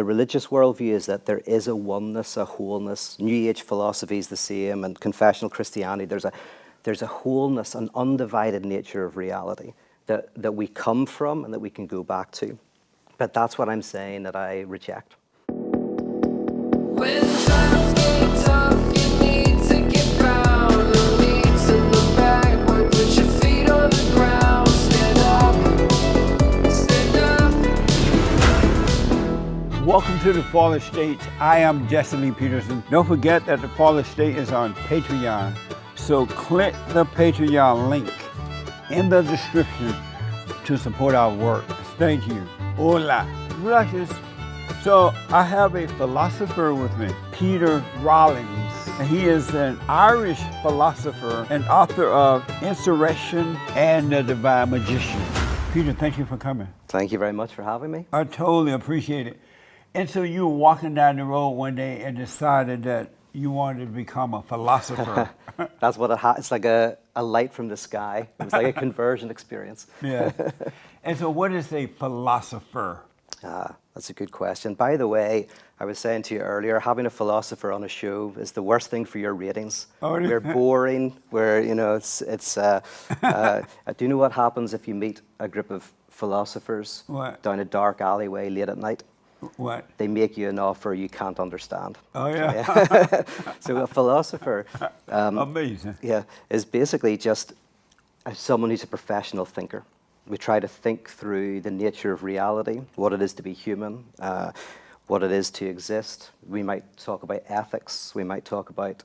the religious worldview is that there is a oneness, a wholeness. New Age philosophy is the same, and confessional Christianity, there's a wholeness, an undivided nature of reality that we come from and that we can go back to. But that's what I'm saying that I reject. When times get tough, you need to get down. No need to look backward, put your feet on the ground. Stand up, stand up. Welcome to The Fallen State. I am Jesse Lee Peterson. Don't forget that The Fallen State is on Patreon. So click the Patreon link in the description to support our work. Thank you. Hola. Gracias. So I have a philosopher with me, Peter Rollins. He is an Irish philosopher and author of Insurrection and The Divine Magician. Peter, thank you for coming. Thank you very much for having me. I totally appreciate it. And so you were walking down the road one day and decided that you wanted to become a philosopher. That's what it's like a light from the sky. It was like a conversion experience. Yeah. And so what is a philosopher? That's a good question. By the way, I was saying to you earlier, having a philosopher on a show is the worst thing for your ratings. Oh, yeah. We're boring. We're, you know, do you know what happens if you meet a group of philosophers What? down a dark alleyway late at night? What? They make you an offer you can't understand. Oh, yeah. So a philosopher, Amazing. is basically just someone who's a professional thinker. We try to think through the nature of reality, what it is to be human, what it is to exist. We might talk about ethics. We might talk about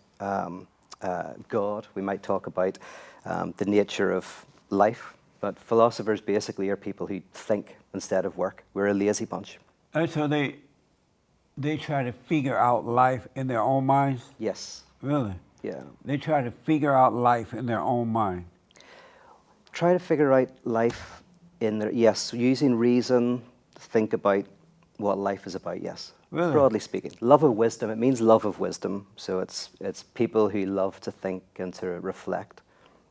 God. We might talk about the nature of life. But philosophers basically are people who think instead of work. We're a lazy bunch. And so they try to figure out life in their own minds? Yes. Really? Yeah. They try to figure out life in their own mind. Try to figure out life using reason, think about what life is about, yes. Really? Broadly speaking. Love of wisdom, it means love of wisdom. So it's people who love to think and to reflect.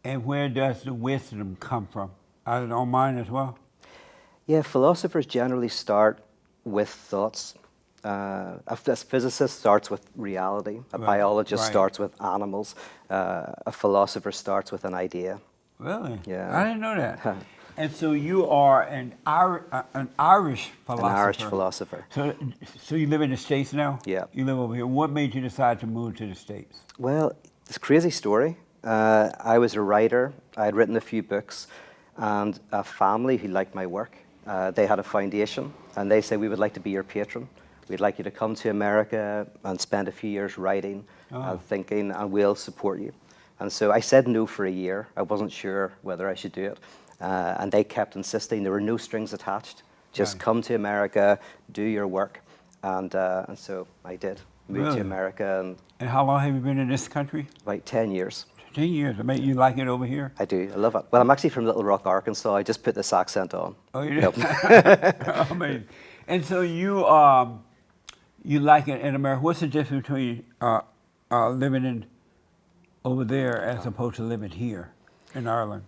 And where does the wisdom come from? Out of their own mind as well? Yeah, philosophers generally start with thoughts. A physicist starts with reality. A biologist starts with animals. A philosopher starts with an idea. Really? Yeah. I didn't know that. And so you are an Irish philosopher. An Irish philosopher. So you live in the States now? Yeah. You live over here. What made you decide to move to the States? Well, it's a crazy story. I was a writer. I had written a few books, and a family who liked my work, they had a foundation, and they said, we would like to be your patron. We'd like you to come to America and spend a few years writing and thinking, and we'll support you. And so I said no for a year. I wasn't sure whether I should do it. And they kept insisting. There were no strings attached. Just come to America, do your work. And so I did. Moved to America. And how long have you been in this country? About 10 years. 10 years. You like it over here? I do. I love it. Well, I'm actually from Little Rock, Arkansas. I just put this accent on. Oh, you do? Amazing. And so you like it in America. What's the difference between living over there as opposed to living here in Ireland?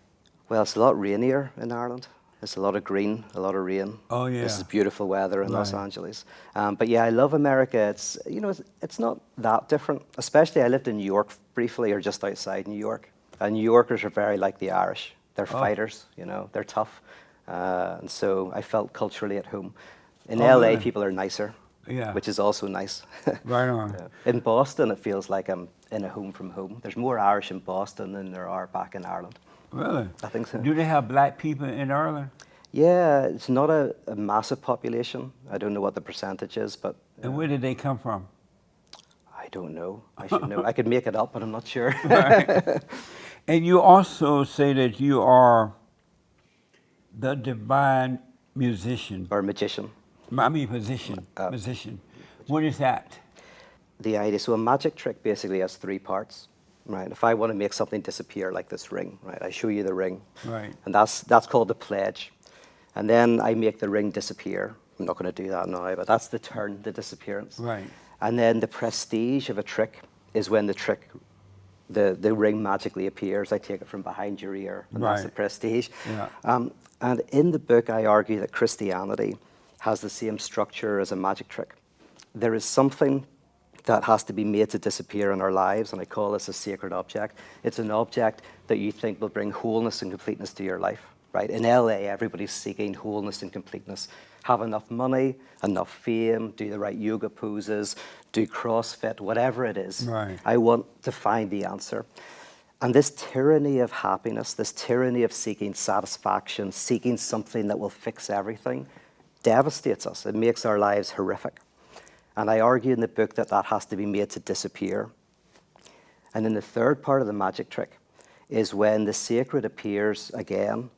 Well, it's a lot rainier in Ireland. It's a lot of green, a lot of rain. Oh, yeah. This is beautiful weather in Los Angeles. But yeah, I love America. It's not that different. Especially I lived in New York briefly, or just outside New York. And New Yorkers are very like the Irish. They're fighters, they're tough. And so I felt culturally at home. In LA, people are nicer, which is also nice. Right on. In Boston, it feels like I'm in a home from home. There's more Irish in Boston than there are back in Ireland. Really? I think so. Do they have black people in Ireland? Yeah, it's not a massive population. I don't know what the percentage is, but... And where did they come from? I don't know. I should know. I could make it up, but I'm not sure. Right. And you also say that you are the divine musician. Or magician. Musician. What is that? The idea, so a magic trick basically has three parts. Right. If I want to make something disappear, like this ring, right, I show you the ring, right, and that's called the pledge, and then I make the ring disappear. I'm not going to do that now, but that's the turn, the disappearance. Right. And then the prestige of a trick is when the ring magically appears. I take it from behind your ear, and that's the prestige. Yeah. And in the book, I argue that Christianity has the same structure as a magic trick. there is something that has to be made to disappear in our lives, and I call this a sacred object. It's an object that you think will bring wholeness and completeness to your life, right? In LA, everybody's seeking wholeness and completeness. Have enough money, enough fame, do the right yoga poses, do CrossFit, whatever it is. Right. I want to find the answer. And this tyranny of happiness, this tyranny of seeking satisfaction, seeking something that will fix everything, devastates us. It makes our lives horrific. And I argue in the book that that has to be made to disappear. And then the third part of the magic trick is when the sacred appears again,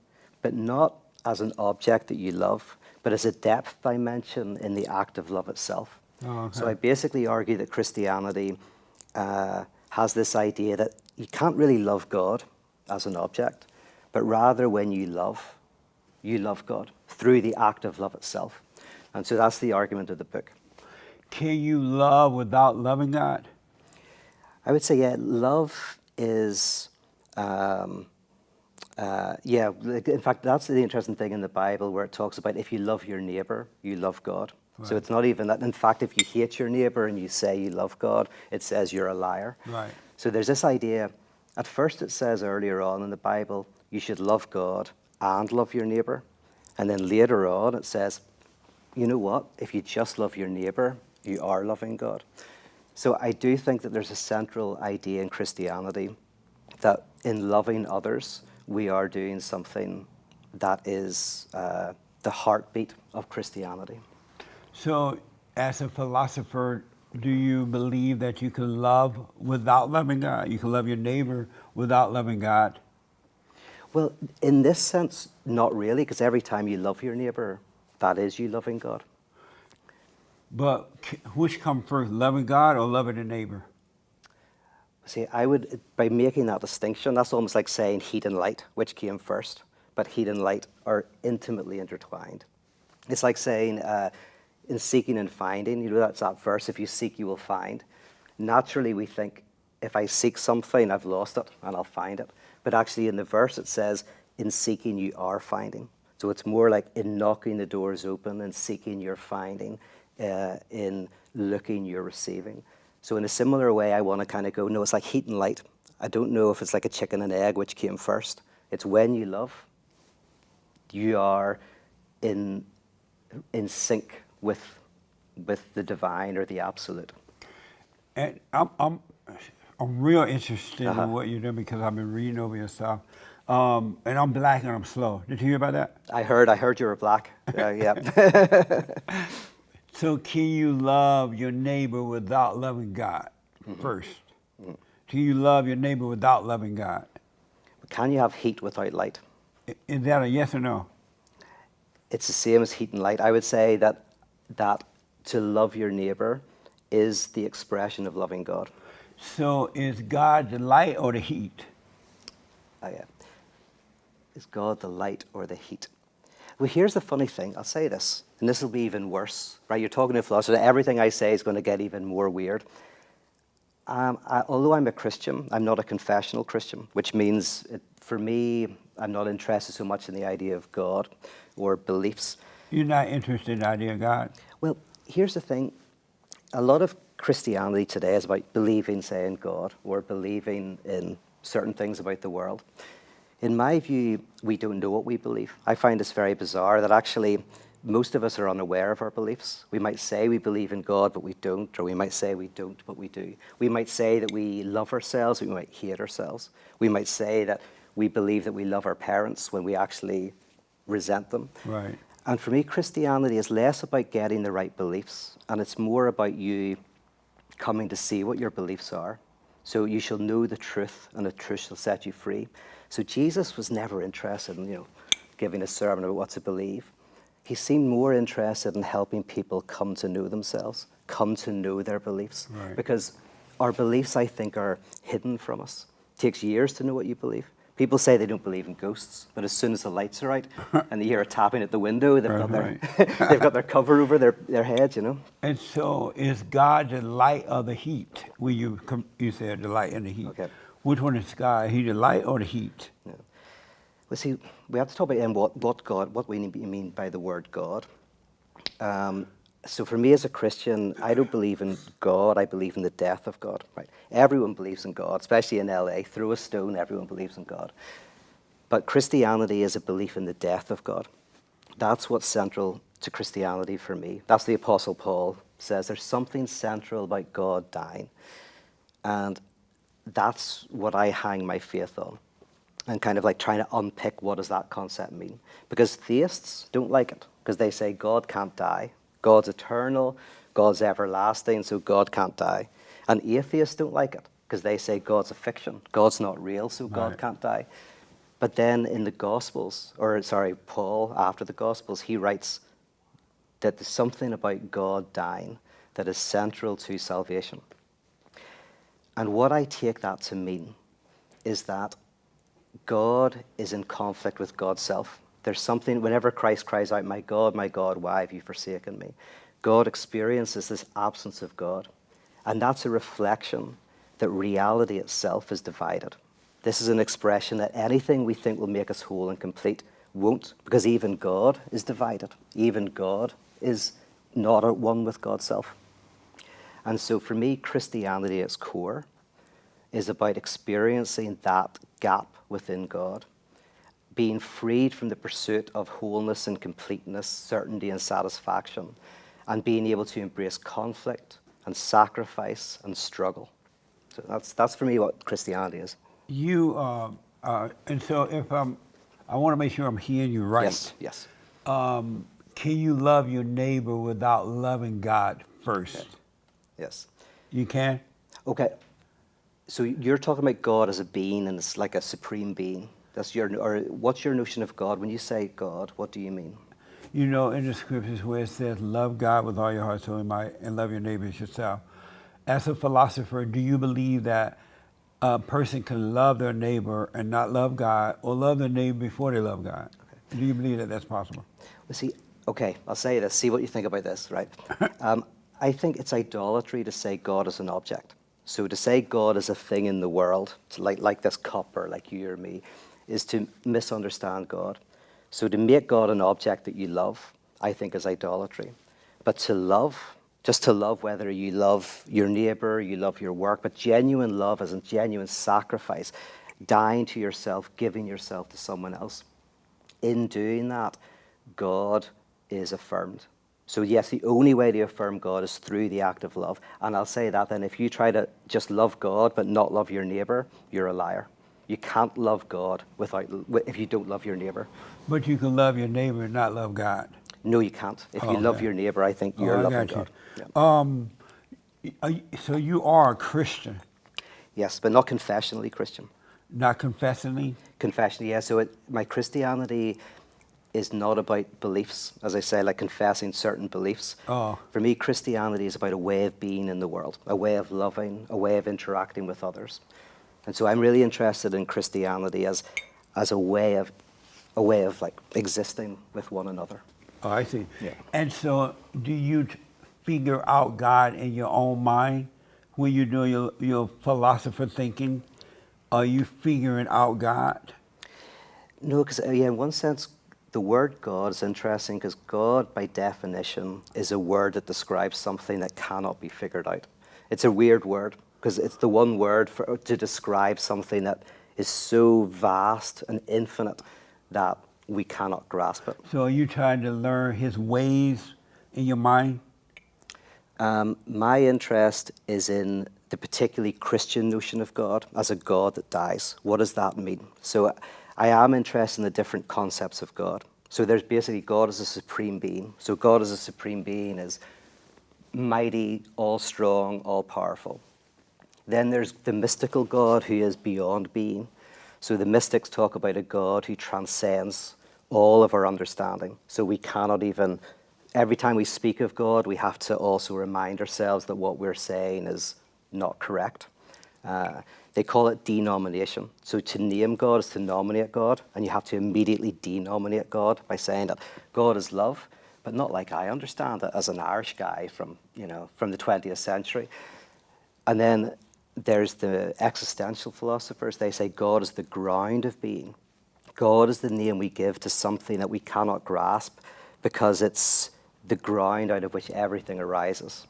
but not as an object that you love, but as a depth dimension in the act of love itself. Oh, okay. So I basically argue that Christianity has this idea that you can't really love God as an object, but rather when you love God through the act of love itself. And so that's the argument of the book. Can you love without loving God? I would say, yeah, love is, in fact, that's the interesting thing in the Bible where it talks about if you love your neighbor, you love God. Right. So it's not even that. In fact, if you hate your neighbor and you say you love God, it says you're a liar. Right. So there's this idea, at first it says earlier on in the Bible, you should love God and love your neighbor. And then later on it says, you know what, if you just love your neighbor, you are loving God. So I do think that there's a central idea in Christianity that in loving others, we are doing something that is the heartbeat of Christianity. So, as a philosopher, do you believe that you can love without loving God? You can love your neighbor without loving God? Well, in this sense, not really, because every time you love your neighbor, that is you loving God. But which comes first, loving God or loving the neighbor? See, I would, by making that distinction, that's almost like saying heat and light, which came first. But heat and light are intimately intertwined. It's like saying, in seeking and finding, you know, that's that verse, if you seek, you will find. Naturally, we think, if I seek something, I've lost it, and I'll find it. But actually, in the verse, it says, in seeking, you are finding. So it's more like in knocking, the doors open, in seeking, you're finding, in looking, you're receiving. So in a similar way, I want to kind of go, no, it's like heat and light. I don't know if it's like a chicken and egg, which came first. It's when you love, you are in sync with the divine or the absolute. And I'm real interested in what you're doing because I've been reading over your stuff. And I'm black and I'm slow. Did you hear about that? I heard you were black. Yeah. So can you love your neighbor without loving God first? Can you love your neighbor without loving God? Can you have heat without light? Is that a yes or no? It's the same as heat and light. I would say that to love your neighbor is the expression of loving God. So is God the light or the heat? Yeah. Is God the light or the heat? Well, here's the funny thing. I'll say this, and this will be even worse, right? You're talking to a philosopher. Everything I say is going to get even more weird. Although I'm a Christian, I'm not a confessional Christian, which means, for me, I'm not interested so much in the idea of God or beliefs. You're not interested in the idea of God? Well, here's the thing. A lot of Christianity today is about believing, say, in God or believing in certain things about the world. In my view, we don't know what we believe. I find this very bizarre that actually most of us are unaware of our beliefs. We might say we believe in God, but we don't, or we might say we don't, but we do. We might say that we love ourselves, but we might hate ourselves. We might say that we believe that we love our parents when we actually resent them. Right. And for me, Christianity is less about getting the right beliefs, and it's more about you coming to see what your beliefs are. So you shall know the truth, and the truth shall set you free. So Jesus was never interested in, giving a sermon about what to believe. He seemed more interested in helping people come to know themselves, come to know their beliefs. Right. Because our beliefs, I think, are hidden from us. It takes years to know what you believe. People say they don't believe in ghosts, but as soon as the lights are out and they hear a tapping at the window, they've got their cover over their heads, And so is God the light or the heat? When you said the light and the heat. Okay. Which one is God? He the light or the heat? Yeah. Well, see, we have to talk about what we mean by the word God. So for me as a Christian, I don't believe in God, I believe in the death of God. Right? Everyone believes in God, especially in LA. Throw a stone, everyone believes in God. But Christianity is a belief in the death of God. That's what's central to Christianity for me. That's the Apostle Paul says there's something central about God dying. And that's what I hang my faith on. And kind of like trying to unpick what does that concept mean. Because theists don't like it, because they say God can't die. God's eternal, God's everlasting, so God can't die. And atheists don't like it, because they say God's a fiction. God's not real, so God can't die. But then in the Gospels, Paul, after the Gospels, he writes that there's something about God dying that is central to salvation. And what I take that to mean is that God is in conflict with God's self. There's something, whenever Christ cries out, my God, why have you forsaken me? God experiences this absence of God. And that's a reflection that reality itself is divided. This is an expression that anything we think will make us whole and complete won't, because even God is divided. Even God is not at one with God's self. And so for me, Christianity at its core is about experiencing that gap within God, being freed from the pursuit of wholeness and completeness, certainty and satisfaction, and being able to embrace conflict and sacrifice and struggle. So that's for me what Christianity is. And so if I want to make sure I'm hearing you right. Yes. Can you love your neighbor without loving God first? Yes. You can? Okay. So you're talking about God as a being, and it's like a supreme being. Or what's your notion of God? When you say God, what do you mean? You know, in the scriptures where it says, love God with all your heart, soul, and mind, and love your neighbor as yourself. As a philosopher, do you believe that a person can love their neighbor and not love God, or love their neighbor before they love God? Okay. Do you believe that that's possible? Well, see, okay, I'll say this. See what you think about this, right? I think it's idolatry to say God is an object. So to say God is a thing in the world, like this cup or like you or me, is to misunderstand God. So to make God an object that you love, I think is idolatry. But to love, just to love, whether you love your neighbor, you love your work, but genuine love is a genuine sacrifice, dying to yourself, giving yourself to someone else. In doing that, God is affirmed. So yes, the only way to affirm God is through the act of love. And I'll say that then, if you try to just love God but not love your neighbor, you're a liar. You can't love God if you don't love your neighbor. But you can love your neighbor and not love God. No, you can't. If you love your neighbor, I think you're loving God. Yeah. So you are a Christian? Yes, but not confessionally Christian. Not confessionally? Confessionally, yeah. So my Christianity is not about beliefs, as I say, like confessing certain beliefs. Oh. For me, Christianity is about a way of being in the world, a way of loving, a way of interacting with others. And so I'm really interested in Christianity as a way of like existing with one another. Oh, I see. Yeah. And so do you figure out God in your own mind when you're doing your philosopher thinking? Are you figuring out God? No, because in one sense, the word God is interesting because God, by definition, is a word that describes something that cannot be figured out. It's a weird word because it's the one word to describe something that is so vast and infinite that we cannot grasp it. So are you trying to learn his ways in your mind? My interest is in the particularly Christian notion of God as a God that dies. What does that mean? So I am interested in the different concepts of God. So there's basically God as a supreme being. So God as a supreme being is mighty, all strong, all powerful. Then there's the mystical God who is beyond being. So the mystics talk about a God who transcends all of our understanding. So we cannot even, every time we speak of God, we have to also remind ourselves that what we're saying is not correct. They call it denomination. So to name God is to nominate God, and you have to immediately denominate God by saying that God is love, but not like I understand it as an Irish guy from the 20th century. And then there's the existential philosophers. They say God is the ground of being. God is the name we give to something that we cannot grasp because it's the ground out of which everything arises.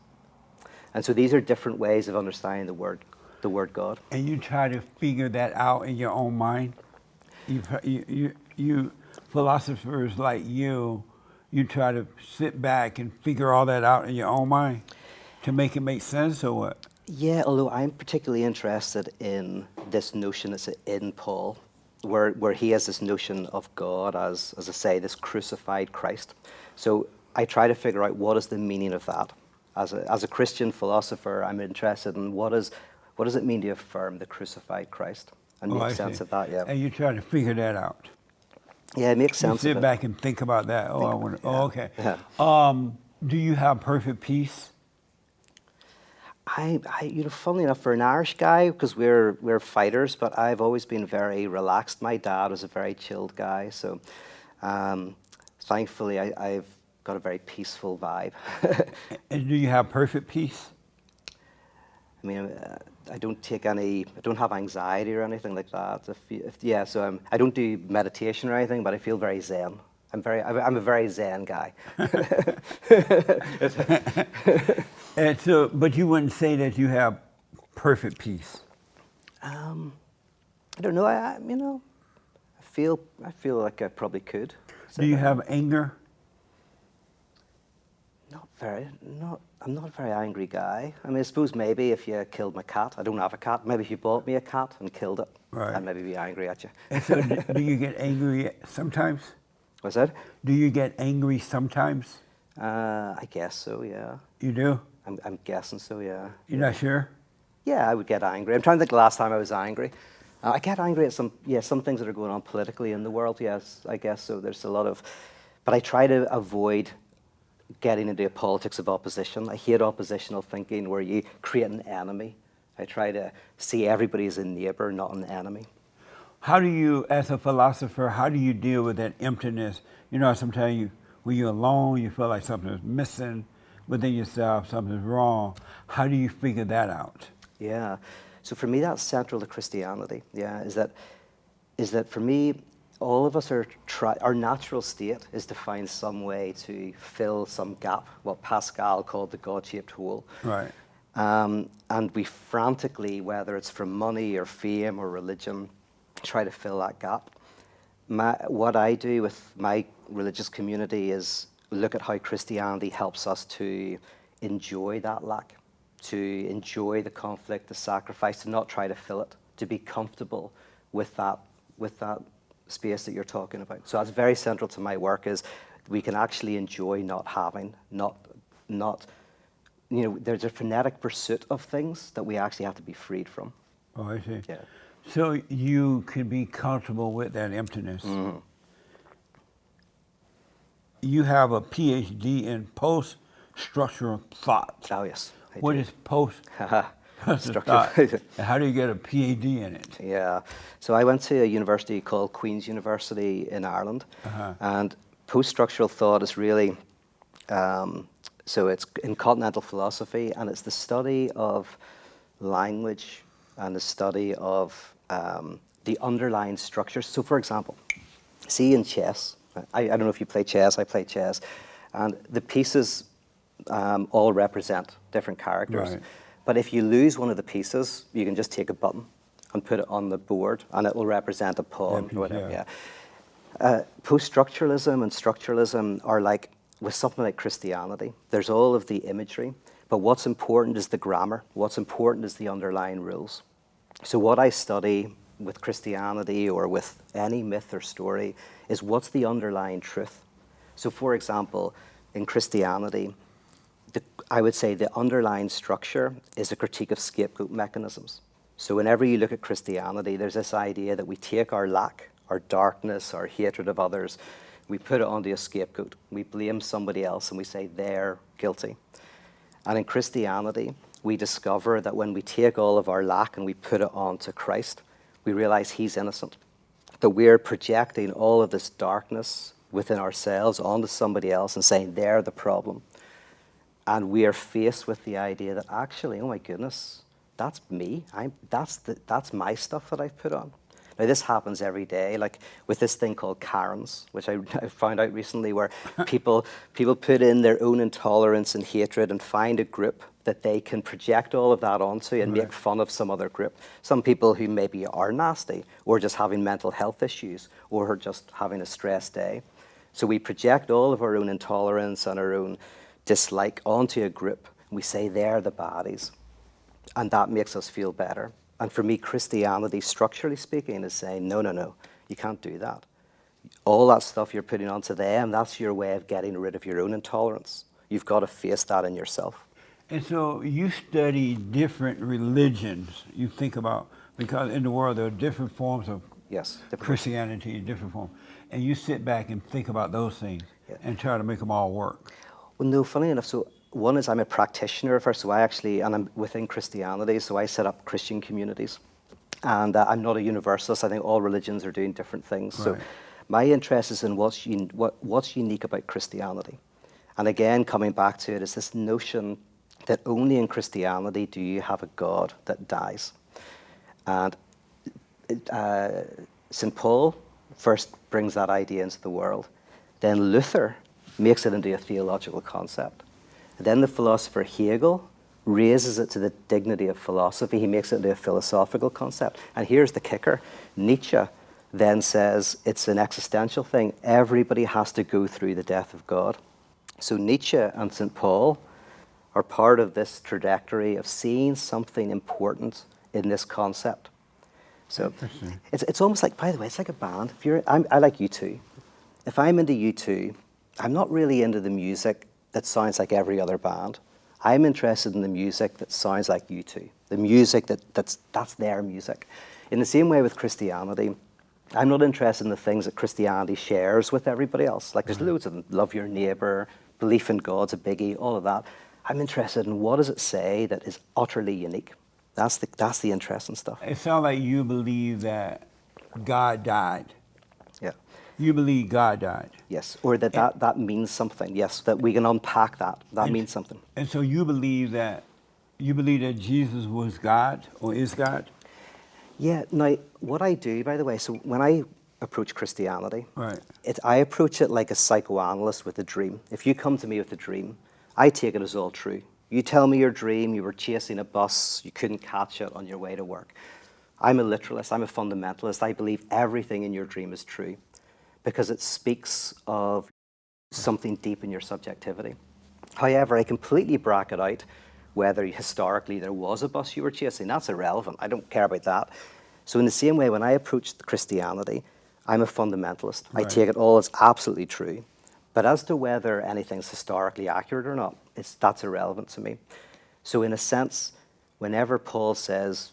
And so these are different ways of understanding the word God. And you try to figure that out in your own mind? You philosophers like you try to sit back and figure all that out in your own mind to make it make sense, or what? Yeah, although I'm particularly interested in this notion that's in Paul, where he has this notion of God as I say, this crucified Christ. So I try to figure out what is the meaning of that. As a Christian philosopher, I'm interested in what does it mean to affirm the crucified Christ and make sense of that. Yeah. And you try to figure that out. Yeah, it makes sense. You of sit it. back and think about that. Oh, I wonder. Yeah. Oh, okay. Yeah. Do you have perfect peace? I funnily enough, for an Irish guy, because we're fighters, but I've always been very relaxed. My dad was a very chilled guy, so thankfully I've got a very peaceful vibe. And do you have perfect peace? I mean, I don't have anxiety or anything like that. So I don't do meditation or anything, but I feel very zen. I'm a very zen guy. And so, but you wouldn't say that you have perfect peace. I don't know. I feel like I probably could. Do you have anger? I'm not a very angry guy. I mean, I suppose maybe if you killed my cat, I don't have a cat, maybe if you bought me a cat and killed it, Right. I'd maybe be angry at you. And so do you get angry sometimes? What's that? Do you get angry sometimes? I guess so, yeah. You do? I'm guessing so, yeah. You're not sure? Yeah, I would get angry. I'm trying to think the last time I was angry. I get angry at some things that are going on politically in the world, yes, I guess so. There's a lot of, but I try to avoid getting into politics of opposition. I hate oppositional thinking where you create an enemy. I try to see everybody as a neighbor, not an enemy. How do you, as a philosopher, how do you deal with that emptiness? You know, sometimes when you're alone, you feel like something's missing within yourself, something's wrong. How do you figure that out? Yeah. So for me, that's central to Christianity. Yeah, is that for me, all of us our natural state is to find some way to fill some gap, what Pascal called the God-shaped hole. Right. And we frantically, whether it's from money or fame or religion, try to fill that gap. What I do with my religious community is look at how Christianity helps us to enjoy that lack, to enjoy the conflict, the sacrifice, to not try to fill it, to be comfortable with that space that you're talking about. So that's very central to my work, is we can actually enjoy not having, not there's a frenetic pursuit of things that we actually have to be freed from. Oh, I see. Yeah. So you can be comfortable with that emptiness. Mm-hmm. You have a PhD in poststructural thought. Oh, yes. What is Structure. thought? And how do you get a PhD in it? Yeah. So I went to a university called Queen's University in Ireland, and post-structural thought is really, so it's in continental philosophy, and it's the study of language and the study of the underlying structures. So for example, see in chess, I don't know if you play chess, I play chess, and the pieces all represent different characters. Right. But if you lose one of the pieces, you can just take a button and put it on the board, and it will represent a pawn or whatever. Yeah. Post-structuralism and structuralism are like, with something like Christianity, there's all of the imagery, but what's important is the grammar. What's important is the underlying rules. So what I study with Christianity or with any myth or story is what's the underlying truth. So for example, in Christianity, I would say the underlying structure is a critique of scapegoat mechanisms. So whenever you look at Christianity, there's this idea that we take our lack, our darkness, our hatred of others, we put it onto a scapegoat. We blame somebody else and we say they're guilty. And in Christianity, we discover that when we take all of our lack and we put it onto Christ, we realize he's innocent. That we're projecting all of this darkness within ourselves onto somebody else and saying they're the problem. And we are faced with the idea that actually, oh my goodness, that's me. That's my stuff that I've put on. Now, this happens every day, like with this thing called Karens, which I found out recently, where people put in their own intolerance and hatred and find a group that they can project all of that onto and make fun of some other group. Some people who maybe are nasty, or just having mental health issues, or are just having a stress day. So we project all of our own intolerance and our own dislike onto a group. We say they're the baddies, and that makes us feel better. And for me, Christianity, structurally speaking, is saying, no, no, no, you can't do that. All that stuff you're putting onto them, that's your way of getting rid of your own intolerance. You've got to face that in yourself. And so you study different religions, you think about, because in the world there are different forms of Christianity, different forms. And you sit back and think about those things and try to make them all work. Well, no, funny enough, so one is I'm a practitioner first, so and I'm within Christianity, so I set up Christian communities. And I'm not a universalist. I think all religions are doing different things. So my interest is in what's unique about Christianity. And again, coming back to it, is this notion that only in Christianity do you have a God that dies. And St. Paul first brings that idea into the world. Then Luther makes it into a theological concept. And then the philosopher Hegel raises it to the dignity of philosophy. He makes it into a philosophical concept. And here's the kicker. Nietzsche then says it's an existential thing. Everybody has to go through the death of God. So Nietzsche and St. Paul are part of this trajectory of seeing something important in this concept. So it's almost like, by the way, it's like a band. I like U2. If I'm into U2, I'm not really into the music that sounds like every other band. I'm interested in the music that sounds like U2, the music that's their music. In the same way with Christianity, I'm not interested in the things that Christianity shares with everybody else. Like there's loads of them, love your neighbor, belief in God's a biggie, all of that. I'm interested in what does it say that is utterly unique. That's the interesting stuff. It sounds like you believe that God died. Yeah. You believe God died. Yes, or that means something. Yes, that we can unpack that. That means something. And so you believe that Jesus was God or is God? Yeah. Now, what I do, by the way, so when I approach Christianity, I approach it like a psychoanalyst with a dream. If you come to me with a dream, I take it as all true. You tell me your dream, you were chasing a bus, you couldn't catch it on your way to work. I'm a literalist, I'm a fundamentalist. I believe everything in your dream is true because it speaks of something deep in your subjectivity. However, I completely bracket out whether historically there was a bus you were chasing. That's irrelevant. I don't care about that. So in the same way, when I approach Christianity, I'm a fundamentalist. I take it all as absolutely true. But as to whether anything's historically accurate or not, that's irrelevant to me. So in a sense, whenever Paul says,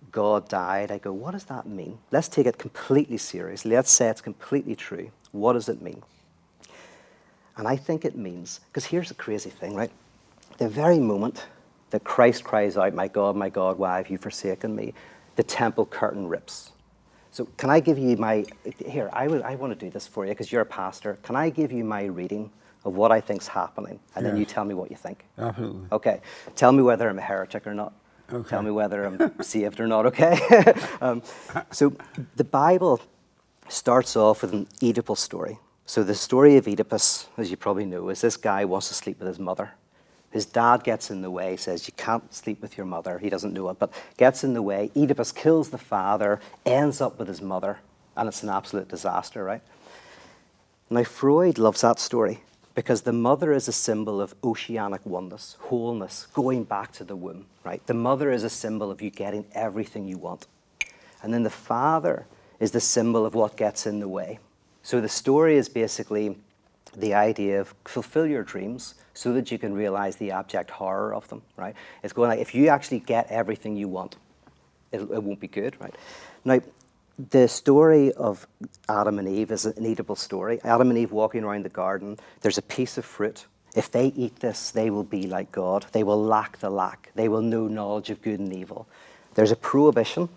God died, I go, what does that mean? Let's take it completely seriously. Let's say it's completely true. What does it mean? And I think it means, because here's the crazy thing, right? The very moment that Christ cries out, my God, why have you forsaken me? The temple curtain rips. So can I give you I want to do this for you because you're a pastor. Can I give you my reading of what I think's happening? And then you tell me what you think. Absolutely. Okay. Tell me whether I'm a heretic or not. Okay. Tell me whether I'm saved or not, okay? So the Bible starts off with an Oedipal story. So the story of Oedipus, as you probably know, is this guy wants to sleep with his mother. His dad gets in the way, says, you can't sleep with your mother. He doesn't know it, but gets in the way. Oedipus kills the father, ends up with his mother, and it's an absolute disaster, right? Now, Freud loves that story because the mother is a symbol of oceanic oneness, wholeness, going back to the womb, right? The mother is a symbol of you getting everything you want. And then the father is the symbol of what gets in the way. So the story is basically the idea of fulfill your dreams so that you can realize the abject horror of them, right? It's going like, if you actually get everything you want, it won't be good, right? Now, the story of Adam and Eve is an Oedipal story. Adam and Eve walking around the garden, there's a piece of fruit. If they eat this, they will be like God. They will lack the lack. They will know knowledge of good and evil. There's a prohibition.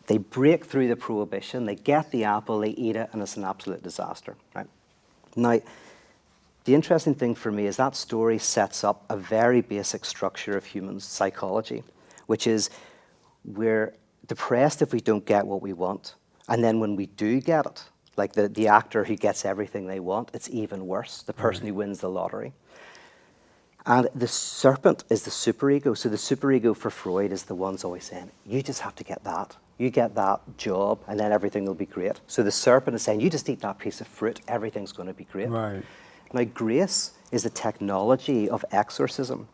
They break through the prohibition. They get the apple, they eat it, and it's an absolute disaster, right? Now, the interesting thing for me is that story sets up a very basic structure of human psychology, which is we're depressed if we don't get what we want. And then when we do get it, like the actor who gets everything they want, it's even worse, the person who wins the lottery. And the serpent is the superego. So the superego for Freud is the one's always saying, you just have to get that. You get that job, and then everything will be great. So the serpent is saying, you just eat that piece of fruit, everything's going to be great. Right. Now, grace is the technology of exorcism.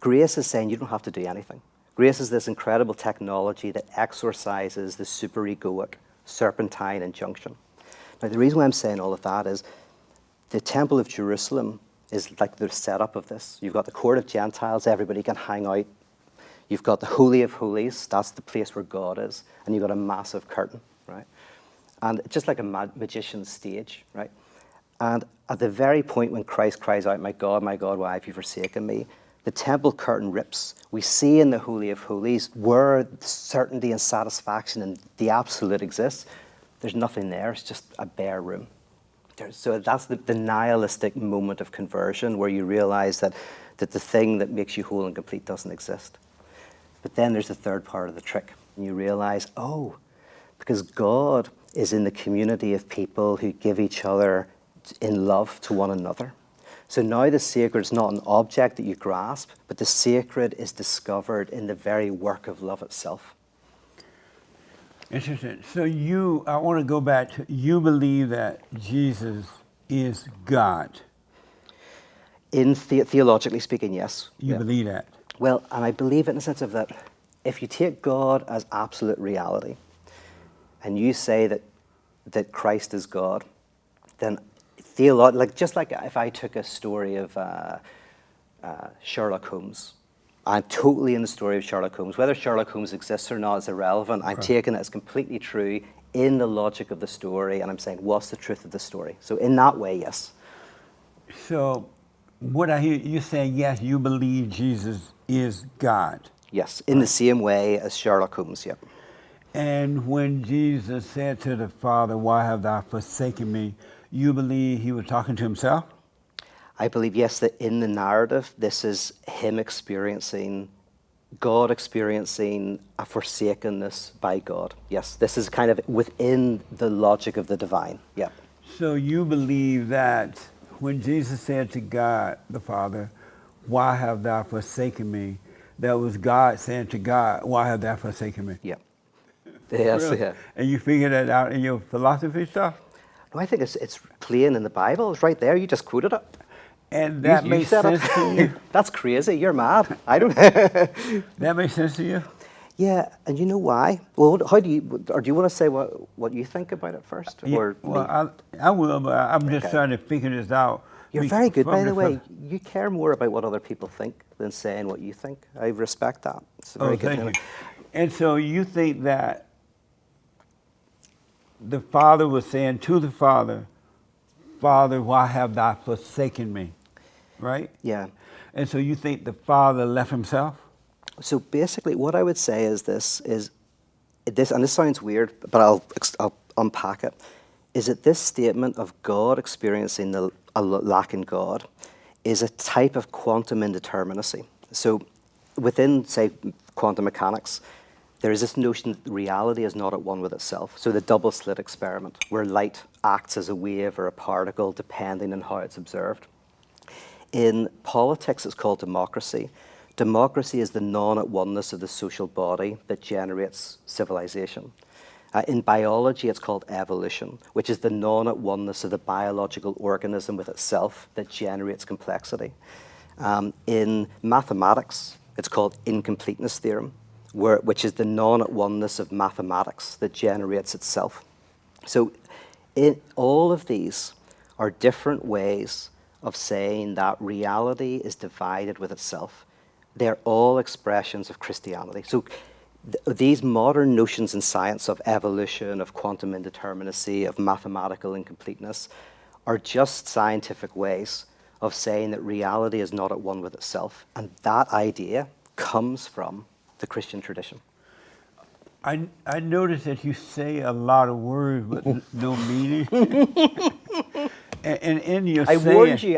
Grace is saying you don't have to do anything. Grace is this incredible technology that exorcises the superegoic, serpentine injunction. Now, the reason why I'm saying all of that is the Temple of Jerusalem is like the setup of this. You've got the court of Gentiles, everybody can hang out. You've got the Holy of Holies, that's the place where God is, and you've got a massive curtain, right? And just like a magician's stage, right? And at the very point when Christ cries out, my God, why have you forsaken me? The temple curtain rips. We see in the Holy of Holies where certainty and satisfaction and the absolute exists. There's nothing there, it's just a bare room. So that's the nihilistic moment of conversion where you realize that the thing that makes you whole and complete doesn't exist. But then there's the third part of the trick. And you realize, oh, because God is in the community of people who give each other in love to one another. So now the sacred is not an object that you grasp, but the sacred is discovered in the very work of love itself. Interesting. So I want to go back to, you believe that Jesus is God. In theologically speaking, yes. You believe that? Well, and I believe it in the sense of that if you take God as absolute reality, and you say that Christ is God, then just like if I took a story of Sherlock Holmes, I'm totally in the story of Sherlock Holmes. Whether Sherlock Holmes exists or not is irrelevant. I'm taking it as completely true in the logic of the story, and I'm saying, what's the truth of the story? So in that way, yes. So what I hear you saying, yes, you believe Jesus is God. Yes, in the same way as Sherlock Holmes, yeah. And when Jesus said to the Father, why have thou forsaken me, you believe he was talking to himself? I believe, yes, that in the narrative, this is him experiencing, God experiencing a forsakenness by God. Yes, this is kind of within the logic of the divine, yeah. So you believe that when Jesus said to God, the Father, why have thou forsaken me, that was God saying to God, why have thou forsaken me? Yeah. Yes, Really? yeah. And you figured that out in your philosophy stuff? No, I think it's plain in the Bible. It's right there. You just quoted it. And that makes sense to you? That's crazy. You're mad. I don't. That makes sense to you? Yeah, and you know why? Well, how do you, or do you want to say what you think about it first? Or well, I will, but I'm just trying to figure this out. You're very good, by the way. You care more about what other people think than saying what you think. I respect that. It's very good. Thank you. And so you think that the Father was saying to the Father, Father, why have thou forsaken me? Right? Yeah. And so you think the Father left himself? So basically, what I would say is this, and this sounds weird, but I'll unpack it, is that this statement of God experiencing a lack in God is a type of quantum indeterminacy. So within, say, quantum mechanics, there is this notion that reality is not at one with itself. So the double slit experiment, where light acts as a wave or a particle depending on how it's observed. In politics, it's called democracy. Democracy is the non-at-oneness of the social body that generates civilization. In biology, it's called evolution, which is the non-at-oneness of the biological organism with itself that generates complexity. In mathematics, it's called incompleteness theorem, which is the non-at-oneness of mathematics that generates itself. So all of these are different ways of saying that reality is divided with itself. They're all expressions of Christianity. So these modern notions in science of evolution, of quantum indeterminacy, of mathematical incompleteness are just scientific ways of saying that reality is not at one with itself. And that idea comes from the Christian tradition. I noticed that you say a lot of words but no meaning. And in your saying,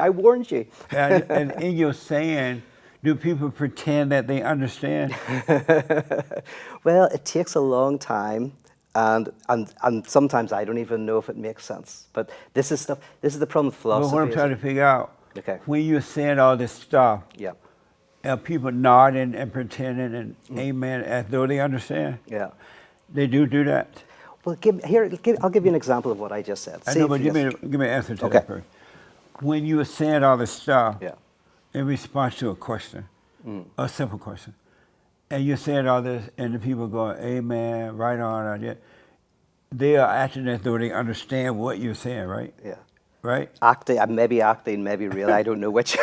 I warned you. and in your saying, Do people pretend that they understand? Well, it takes a long time, and sometimes I don't even know if it makes sense. But this is stuff. This is the problem with But philosophy. what I'm trying to figure out, Okay. when you're saying all this stuff, Yeah. are people nodding and pretending and amen as though they understand? Yeah. They do that? Well, I'll give you an example of what I just said. I See know, if but you give me an answer to Okay. that first. When you were saying all this stuff, Yeah. in response to a question, a simple question, and you're saying all this, and the people going, amen, right on, they are acting as though they understand what you're saying, right? Yeah. Right? Acting, maybe real. I don't know which.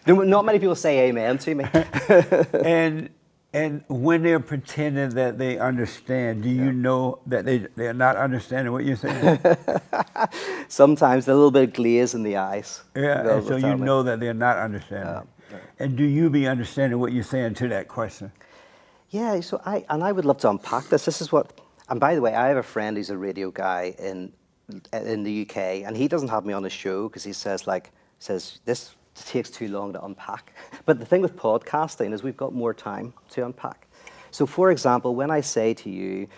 Not many people say amen to me. And when they're pretending that they understand, do you know that they're not understanding what you're saying? Sometimes a little bit of glaze in the eyes. Yeah, will and so you tell me. know that they're not understanding. And do you be understanding what you're saying to that question? Yeah, so I would love to unpack this. This is what, and by the way, I have a friend who's a radio guy in the UK, and he doesn't have me on his show because he says this takes too long to unpack. But the thing with podcasting is we've got more time to unpack. So, for example, when I say to you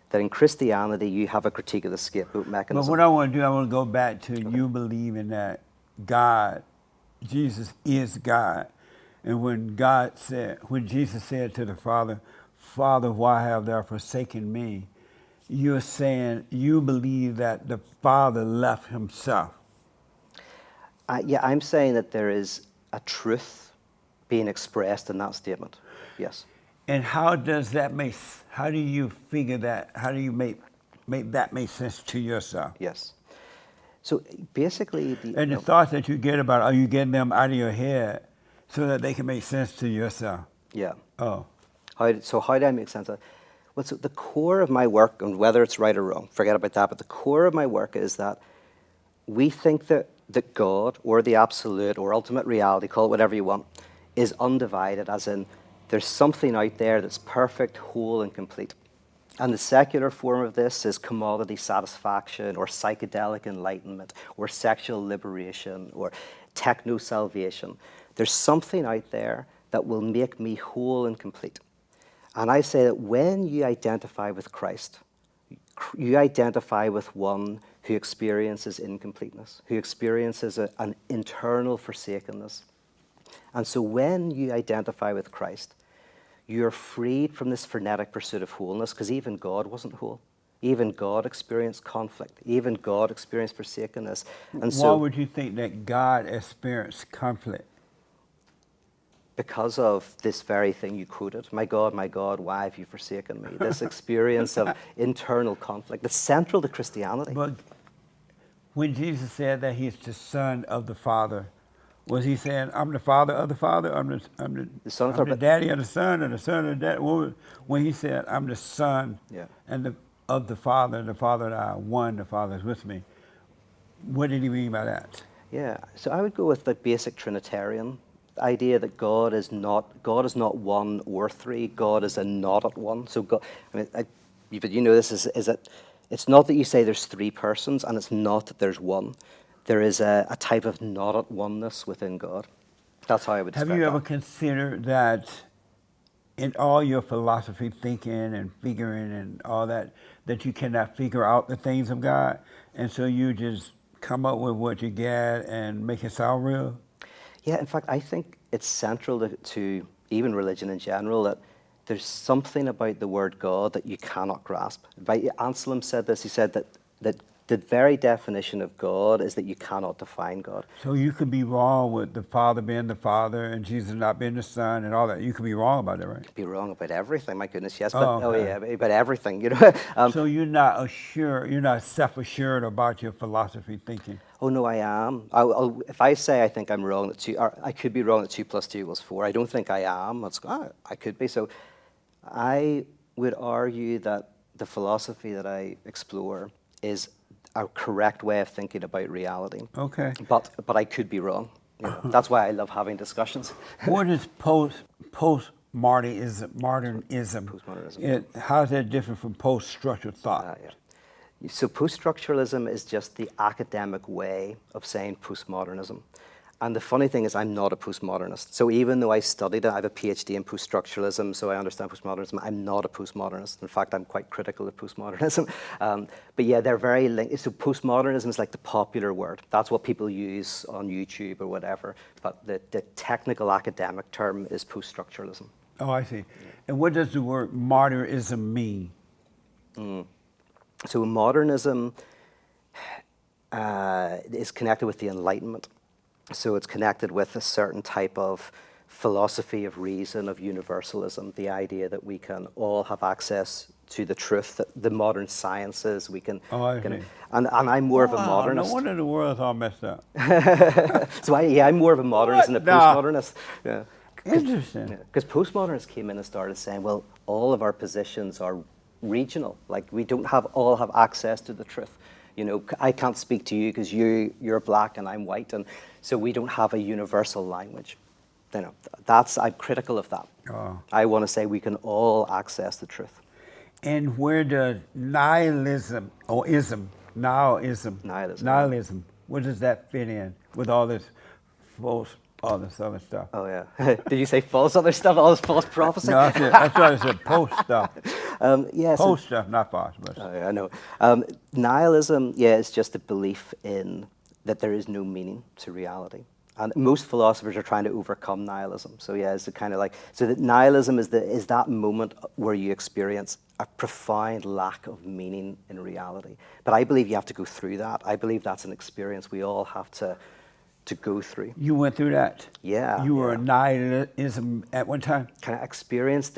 that in Christianity you have a critique of the scapegoat But mechanism. what I want to do, I want to go back to you believing that God, Jesus is God. And when Jesus said to the Father, Father, why have thou forsaken me? You're saying you believe that the Father left himself. Yeah, I'm saying that there is a truth being expressed in that statement. Yes. And how does that how do you figure that, how do you make that make sense to yourself? Yes. So basically, And the thoughts that you get about, are you getting them out of your head so that they can make sense to yourself? Yeah. Oh. How do I make sense of it? Well, so the core of my work, and whether it's right or wrong, forget about that, but the core of my work is that we think that God, or the absolute, or ultimate reality, call it whatever you want, is undivided, as in there's something out there that's perfect, whole, and complete. And the secular form of this is commodity satisfaction, or psychedelic enlightenment, or sexual liberation, or techno-salvation. There's something out there that will make me whole and complete. And I say that when you identify with Christ, you identify with one who experiences incompleteness, who experiences an internal forsakenness. And so when you identify with Christ, you're freed from this frenetic pursuit of wholeness, because even God wasn't whole. Even God experienced conflict. Even God experienced forsakenness. And so, why would you think that God experienced conflict? because of this very thing you quoted, my God, why have you forsaken me? This experience of internal conflict that's central to Christianity. But when Jesus said that he's the Son of the Father, was he saying, I'm the Father of the Father, I'm The Son of the the- Daddy of the Son, and the Son of the Daddy? When he said, I'm the Son Yeah. and of the Father and I one, the Father is with me, what did he mean by that? Yeah, so I would go with the basic Trinitarian idea that God is not one or three. God is a not at one. So God, but you know this is that it's not that you say there's three persons, and it's not that there's one. There is a type of not at oneness within God. That's how I would describe Have you ever that. considered that in all your philosophy thinking and figuring and all that you cannot figure out the things of God, and so you just come up with what you get and make it sound real? Yeah, in fact, I think it's central to even religion in general that there's something about the word God that you cannot grasp. Anselm said this. He said that the very definition of God is that you cannot define God. So you could be wrong with the Father being the Father and Jesus not being the Son and all that. You could be wrong about that, right? Be wrong about everything, my goodness, yes. Oh, But okay. yeah, about everything, you know. So you're not self-assured about your philosophy thinking. Oh no, I am. If I say I think I'm wrong I could be wrong that 2 + 2 = 4. I don't think I am. I could be. So I would argue that the philosophy that I explore is a correct way of thinking about reality. Okay. But I could be wrong. You know, that's why I love having discussions. What is postmodernism? Postmodernism. How is that different from post-structural thought? Yeah. So poststructuralism is just the academic way of saying postmodernism. And the funny thing is, I'm not a postmodernist. So even though I studied it, I have a PhD in poststructuralism, so I understand postmodernism. I'm not a postmodernist. In fact, I'm quite critical of postmodernism. But yeah, they're very linked. So postmodernism is like the popular word. That's what people use on YouTube or whatever. But the technical academic term is poststructuralism. Oh, I see. And what does the word modernism mean? So modernism is connected with the Enlightenment. So it's connected with a certain type of philosophy of reason, of universalism, the idea that we can all have access to the truth, that the modern sciences, we can... Oh, I see. And I'm more of a modernist. No wonder the world's all messed up. So I'm more of a modernist than a Nah. postmodernist. Yeah. Interesting. Because postmodernists came in and started saying, well, all of our positions are regional. Like, we don't all have access to the truth. You know, I can't speak to you because you're black and I'm white, and so we don't have a universal language. You know, I'm critical of that. Oh. I want to say we can all access the truth. And where does nihilism, nihilism, where does that fit in with all this false, all this other stuff? Oh yeah. Did you say false other stuff? All this false prophecy? No, that's why I said post stuff. Yes. Post stuff, not false. But I know. Nihilism, is just a belief in that there is no meaning to reality. And most philosophers are trying to overcome nihilism. So it's kind of like, so that nihilism is that moment where you experience a profound lack of meaning in reality. But I believe you have to go through that. I believe that's an experience we all have to go through. you went through that? Yeah. You were a nihilism at one time? Kind of experienced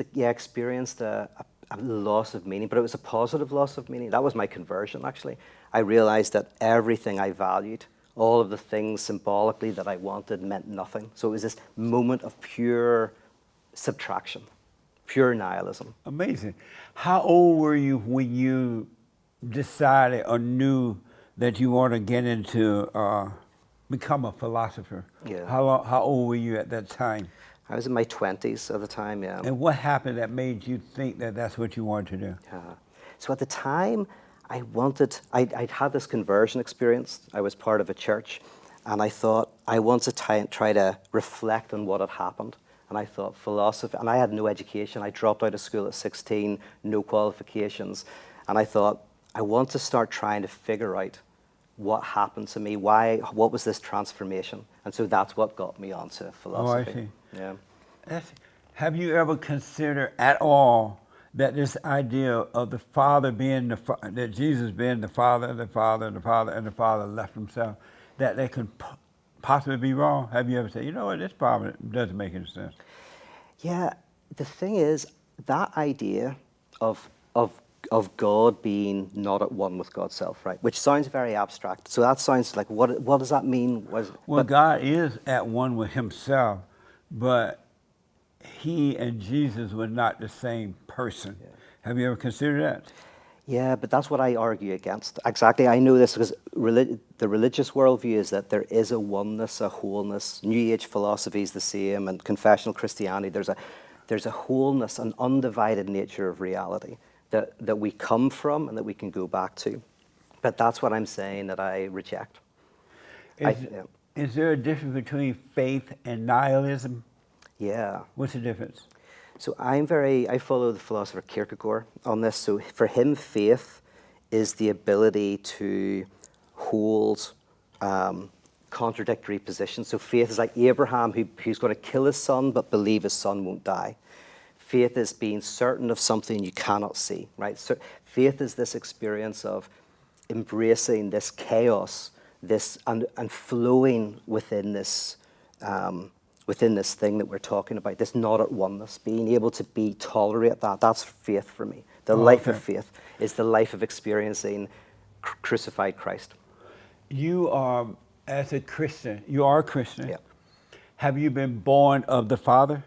a loss of meaning, but it was a positive loss of meaning. That was my conversion, actually. I realized that everything I valued, all of the things symbolically that I wanted, meant nothing. So it was this moment of pure subtraction, pure nihilism. Amazing. How old were you when you decided or knew that you want to get into become a philosopher? Yeah. How old were you at that time? I was in my 20s at the time, yeah. And what happened that made you think that that's what you wanted to do? So at the time, I'd had this conversion experience. I was part of a church, and I thought, I want to try to reflect on what had happened. And I thought philosophy, and I had no education. I dropped out of school at 16, no qualifications. And I thought, I want to start trying to figure out what happened to me, what was this transformation? And so that's what got me onto philosophy. Oh, I see. Yeah. Have you ever considered at all that this idea of the Father being that Jesus being the Father, and the Father left himself, that they could possibly be wrong? Have you ever said, you know what, this probably doesn't make any sense? Yeah, the thing is, that idea of God being not at one with God's self, right? Which sounds very abstract. So that sounds like, what does that mean? God is at one with himself, but he and Jesus were not the same person. Yeah. Have you ever considered that? Yeah, but that's what I argue against. Exactly, I know this because the religious worldview is that there is a oneness, a wholeness. New Age philosophy is the same, and confessional Christianity, there's a wholeness, an undivided nature of reality that we come from and that we can go back to. But that's what I'm saying that I reject. Is there a difference between faith and nihilism? Yeah. What's the difference? So I follow the philosopher Kierkegaard on this. So for him, faith is the ability to hold contradictory positions. So faith is like Abraham who's going to kill his son but believe his son won't die. Faith is being certain of something you cannot see, right? So faith is this experience of embracing this chaos, and flowing within this thing that we're talking about, this not at oneness, being able to tolerate that. That's faith for me. The life of faith is the life of experiencing crucified Christ. You are, as a Christian, you are a Christian. Yeah. Have you been born of the Father?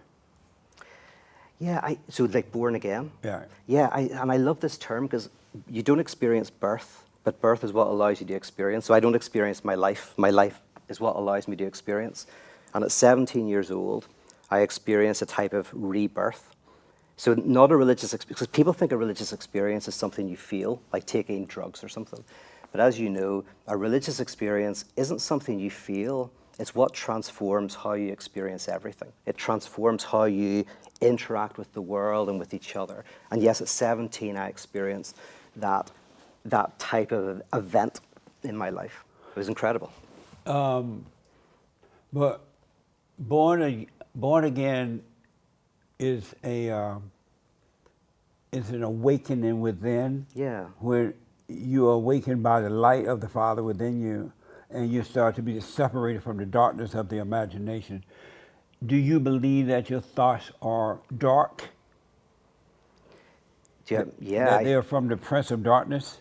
Yeah, so like born again. Yeah. Yeah, and I love this term because you don't experience birth, but birth is what allows you to experience. So I don't experience my life. My life is what allows me to experience. And at 17 years old, I experienced a type of rebirth. So not a religious experience, because people think a religious experience is something you feel, like taking drugs or something. But as you know, a religious experience isn't something you feel, It's what transforms how you experience everything. It transforms how you interact with the world and with each other. And yes, at 17, I experienced that type of event in my life. It was incredible. But born again is an awakening within. Yeah. Where you are awakened by the light of the Father within you, and you start to be separated from the darkness of the imagination. Do you believe that your thoughts are dark? Yeah. That they are from the prince of darkness?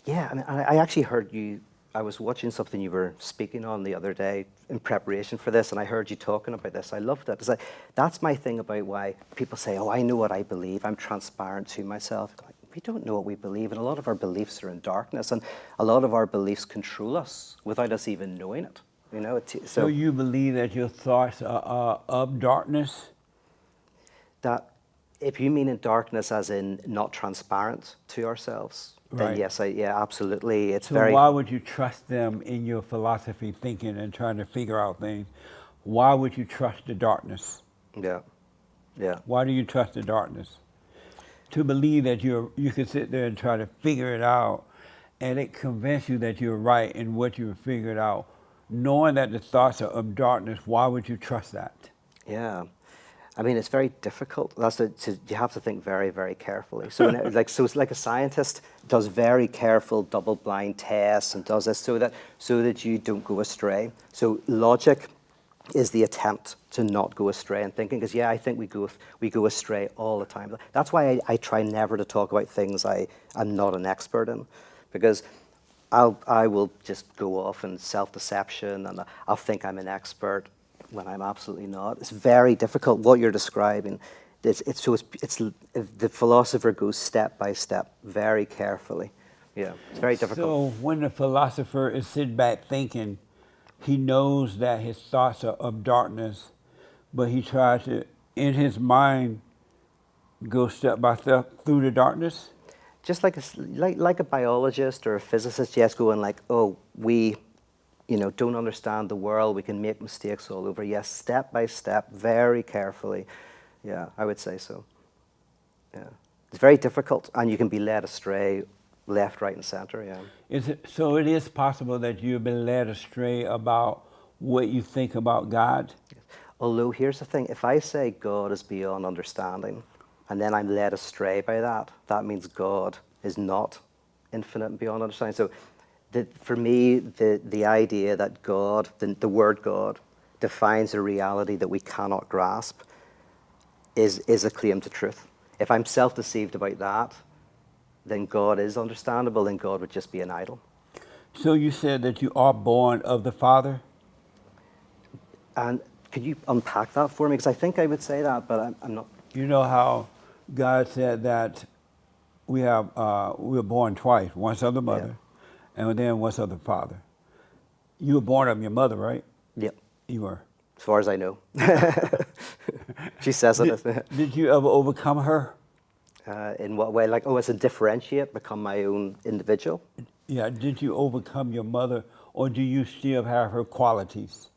Yeah, I mean, I actually heard you. I was watching something you were speaking on the other day in preparation for this, and I heard you talking about this. I loved it. That's my thing about why people say, "Oh, I know what I believe. I'm transparent to myself." We don't know what we believe, and a lot of our beliefs are in darkness, and a lot of our beliefs control us without us even knowing it. You know. So you believe that your thoughts are of darkness? That, if you mean in darkness as in not transparent to ourselves, then Right. yes, yeah, absolutely. It's So very. why would you trust them in your philosophy thinking and trying to figure out things? Why would you trust the darkness? Yeah, yeah. Why do you trust the darkness? To believe that you can sit there and try to figure it out, and it convince you that you're right in what you figured out, knowing that the thoughts are of darkness. Why would you trust that? Yeah, I mean, it's very difficult. You have to think very, very carefully. So, it's like a scientist does very careful double-blind tests and does this so that you don't go astray. So, logic is the attempt to not go astray in thinking. Because I think we go astray all the time. That's why I try never to talk about things I'm not an expert in, because I will just go off in self-deception and I'll think I'm an expert when I'm absolutely not. It's very difficult what you're describing. The philosopher goes step by step, very carefully. Yeah, it's very difficult. So when the philosopher is sitting back thinking, he knows that his thoughts are of darkness, but he tries to, in his mind, go step by step through the darkness? Just like a biologist or a physicist, just going like, oh, we don't understand the world, we can make mistakes all over. Yes, step by step, very carefully. Yeah, I would say so. Yeah. It's very difficult, and you can be led astray left, right, and center, yeah. So it is possible that you've been led astray about what you think about God? Although, here's the thing, if I say God is beyond understanding, and then I'm led astray by that, that means God is not infinite and beyond understanding. So for me, the idea that God, the word God, defines a reality that we cannot grasp is a claim to truth. If I'm self-deceived about that, then God is understandable, then God would just be an idol. So you said that you are born of the Father? And could you unpack that for me? Because I think I would say that, but I'm not. You know how God said that we were born twice, once of the mother, and then once of the father. You were born of your mother, right? Yep. You were. As far as I know. She says it. Did you ever overcome her? In what way? Like, as a differentiate, become my own individual? Yeah, did you overcome your mother, or do you still have her qualities?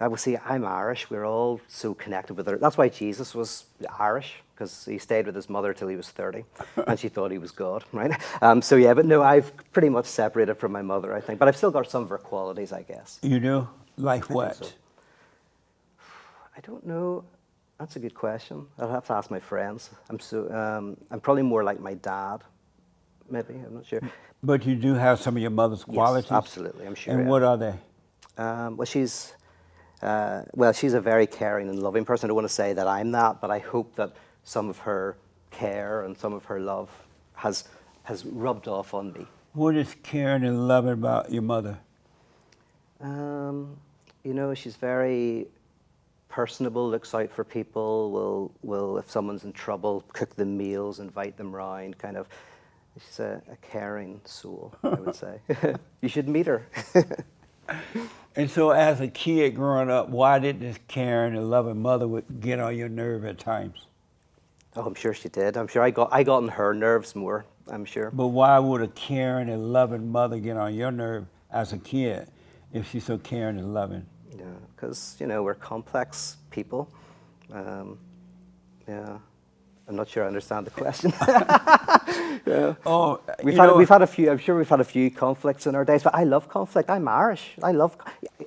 I will see, I'm Irish. We're all so connected with her. That's why Jesus was Irish, because he stayed with his mother till he was 30, and she thought he was God, right? But no, I've pretty much separated from my mother, I think. But I've still got some of her qualities, I guess. You do? Like what? So. I don't know. That's a good question. I'll have to ask my friends. I'm probably more like my dad, maybe. I'm not sure. But you do have some of your mother's qualities? Yes, absolutely. I'm sure. And what are they? She's a very caring and loving person. I don't want to say that I'm that, but I hope that some of her care and some of her love has rubbed off on me. What is caring and loving about your mother? She's very personable, looks out for people, will if someone's in trouble, cook them meals, invite them round, kind of. She's a caring soul, I would say. You should meet her. And so as a kid growing up, why did this caring and loving mother would get on your nerve at times? Oh, I'm sure she did. I'm sure I got on her nerves more, I'm sure. But why would a caring and loving mother get on your nerve as a kid if she's so caring and loving? Yeah, because, you know, we're complex people. Yeah. I'm not sure I understand the question. Yeah. Oh, We've had a few. I'm sure we've had a few conflicts in our days, but I love conflict. I'm Irish.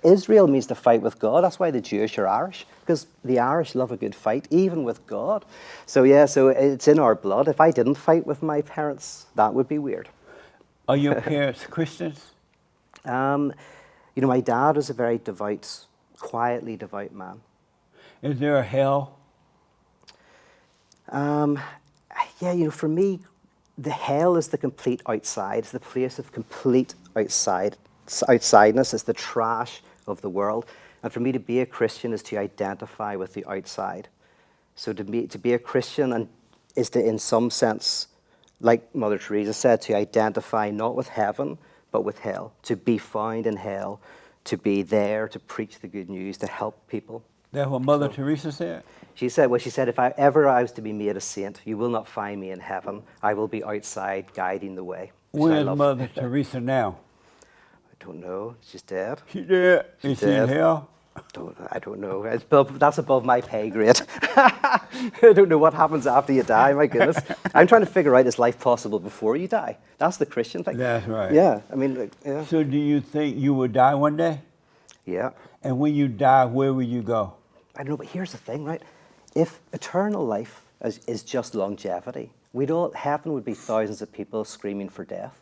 Israel means to fight with God. That's why the Jewish are Irish, because the Irish love a good fight, even with God. So yeah, so it's in our blood. If I didn't fight with my parents, that would be weird. Are your parents Christians? You know, my dad was a very devout, quietly devout man. Is there a hell? Yeah, you know, for me, the hell is the complete outside. It's the place of complete outsideness. It's the trash of the world. And for me, to be a Christian is to identify with the outside. So to be a Christian is to, in some sense, like Mother Teresa said, to identify not with heaven, but with hell. To be found in hell, to be there, to preach the good news, to help people. That's what Mother Teresa said? She said, if I was to be made a saint, you will not find me in heaven. I will be outside guiding the way. Where is Mother Teresa now? I don't know. She's dead. She's dead. Is she in hell? I don't know. That's above my pay grade. I don't know what happens after you die, my goodness. I'm trying to figure out, is life possible before you die? That's the Christian thing. That's right. Yeah, I mean, yeah. So do you think you will die one day? Yeah. And when you die, where will you go? I don't know, but here's the thing, right? If eternal life is just longevity, heaven would be thousands of people screaming for death.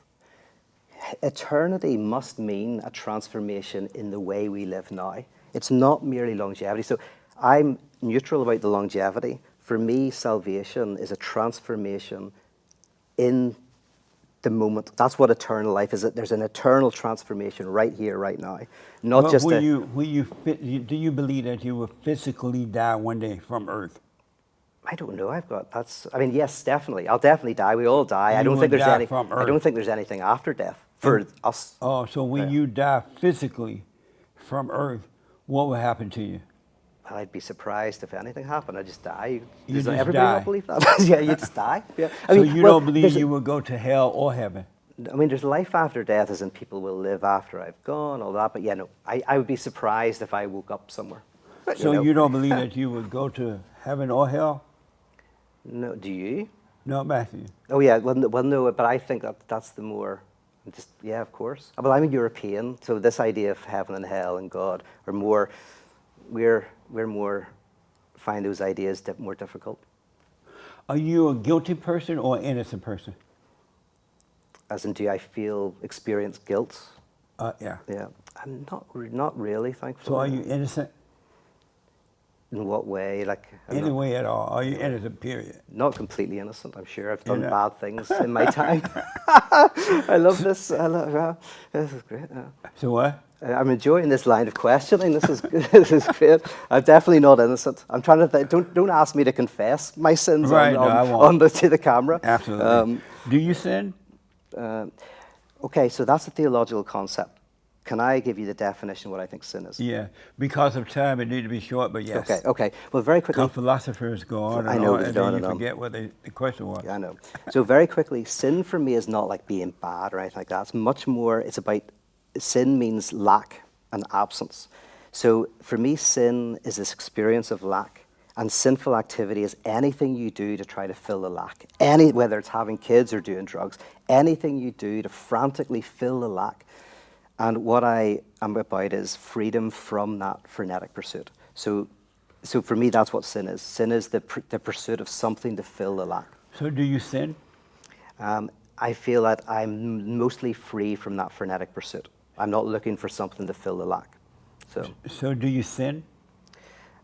Eternity must mean a transformation in the way we live now. It's not merely longevity. So I'm neutral about the longevity. For me, salvation is a transformation in the moment. That's what eternal life is. There's an eternal transformation right here, right now. Not just do you believe that you will physically die one day from Earth? I don't know. Yes, definitely. I'll definitely die. We all die. I don't think there's anything after death for us. Oh, so when you die physically from Earth, what will happen to you? Well, I'd be surprised if anything happened. I'd just die. You just everybody die. not believe that? Yeah, you just die. Yeah. You don't believe you will go to hell or heaven? I mean, there's life after death, as in people will live after I've gone, all that. But yeah, no, I would be surprised if I woke up somewhere. But, so you don't believe that you would go to heaven or hell? No, do you? No, Matthew. Oh yeah, well no, but I think that's the more, yeah, of course. Well, I'm a European, so this idea of heaven and hell and God are more, we're more, find those ideas more difficult. Are you a guilty person or an innocent person? As in, do I experience guilt? Yeah. Yeah, I'm not really, thankfully. So are you innocent? In what way? Any way at all? Are you innocent, period? Not completely innocent, I'm sure. I've done bad things in my time. I love this. This is great. So what? I'm enjoying this line of questioning. This is this is great. I'm definitely not innocent. I'm trying to think. Don't ask me to confess my sins to the camera. Absolutely. Do you sin? Okay, so that's a theological concept. Can I give you the definition of what I think sin is? Yeah, because of time, it needs to be short, but yes. Okay. Well, very quickly. Because philosophers go on I know, and then you forget what the question was. Yeah, I know. So very quickly, sin for me is not like being bad or anything like that. It's much more, it's about, sin means lack and absence. So for me, sin is this experience of lack. And sinful activity is anything you do to try to fill the lack. Whether it's having kids or doing drugs, anything you do to frantically fill the lack. And what I am about is freedom from that frenetic pursuit. So for me, that's what sin is. Sin is the pursuit of something to fill the lack. So do you sin? I feel that I'm mostly free from that frenetic pursuit. I'm not looking for something to fill the lack. So do you sin?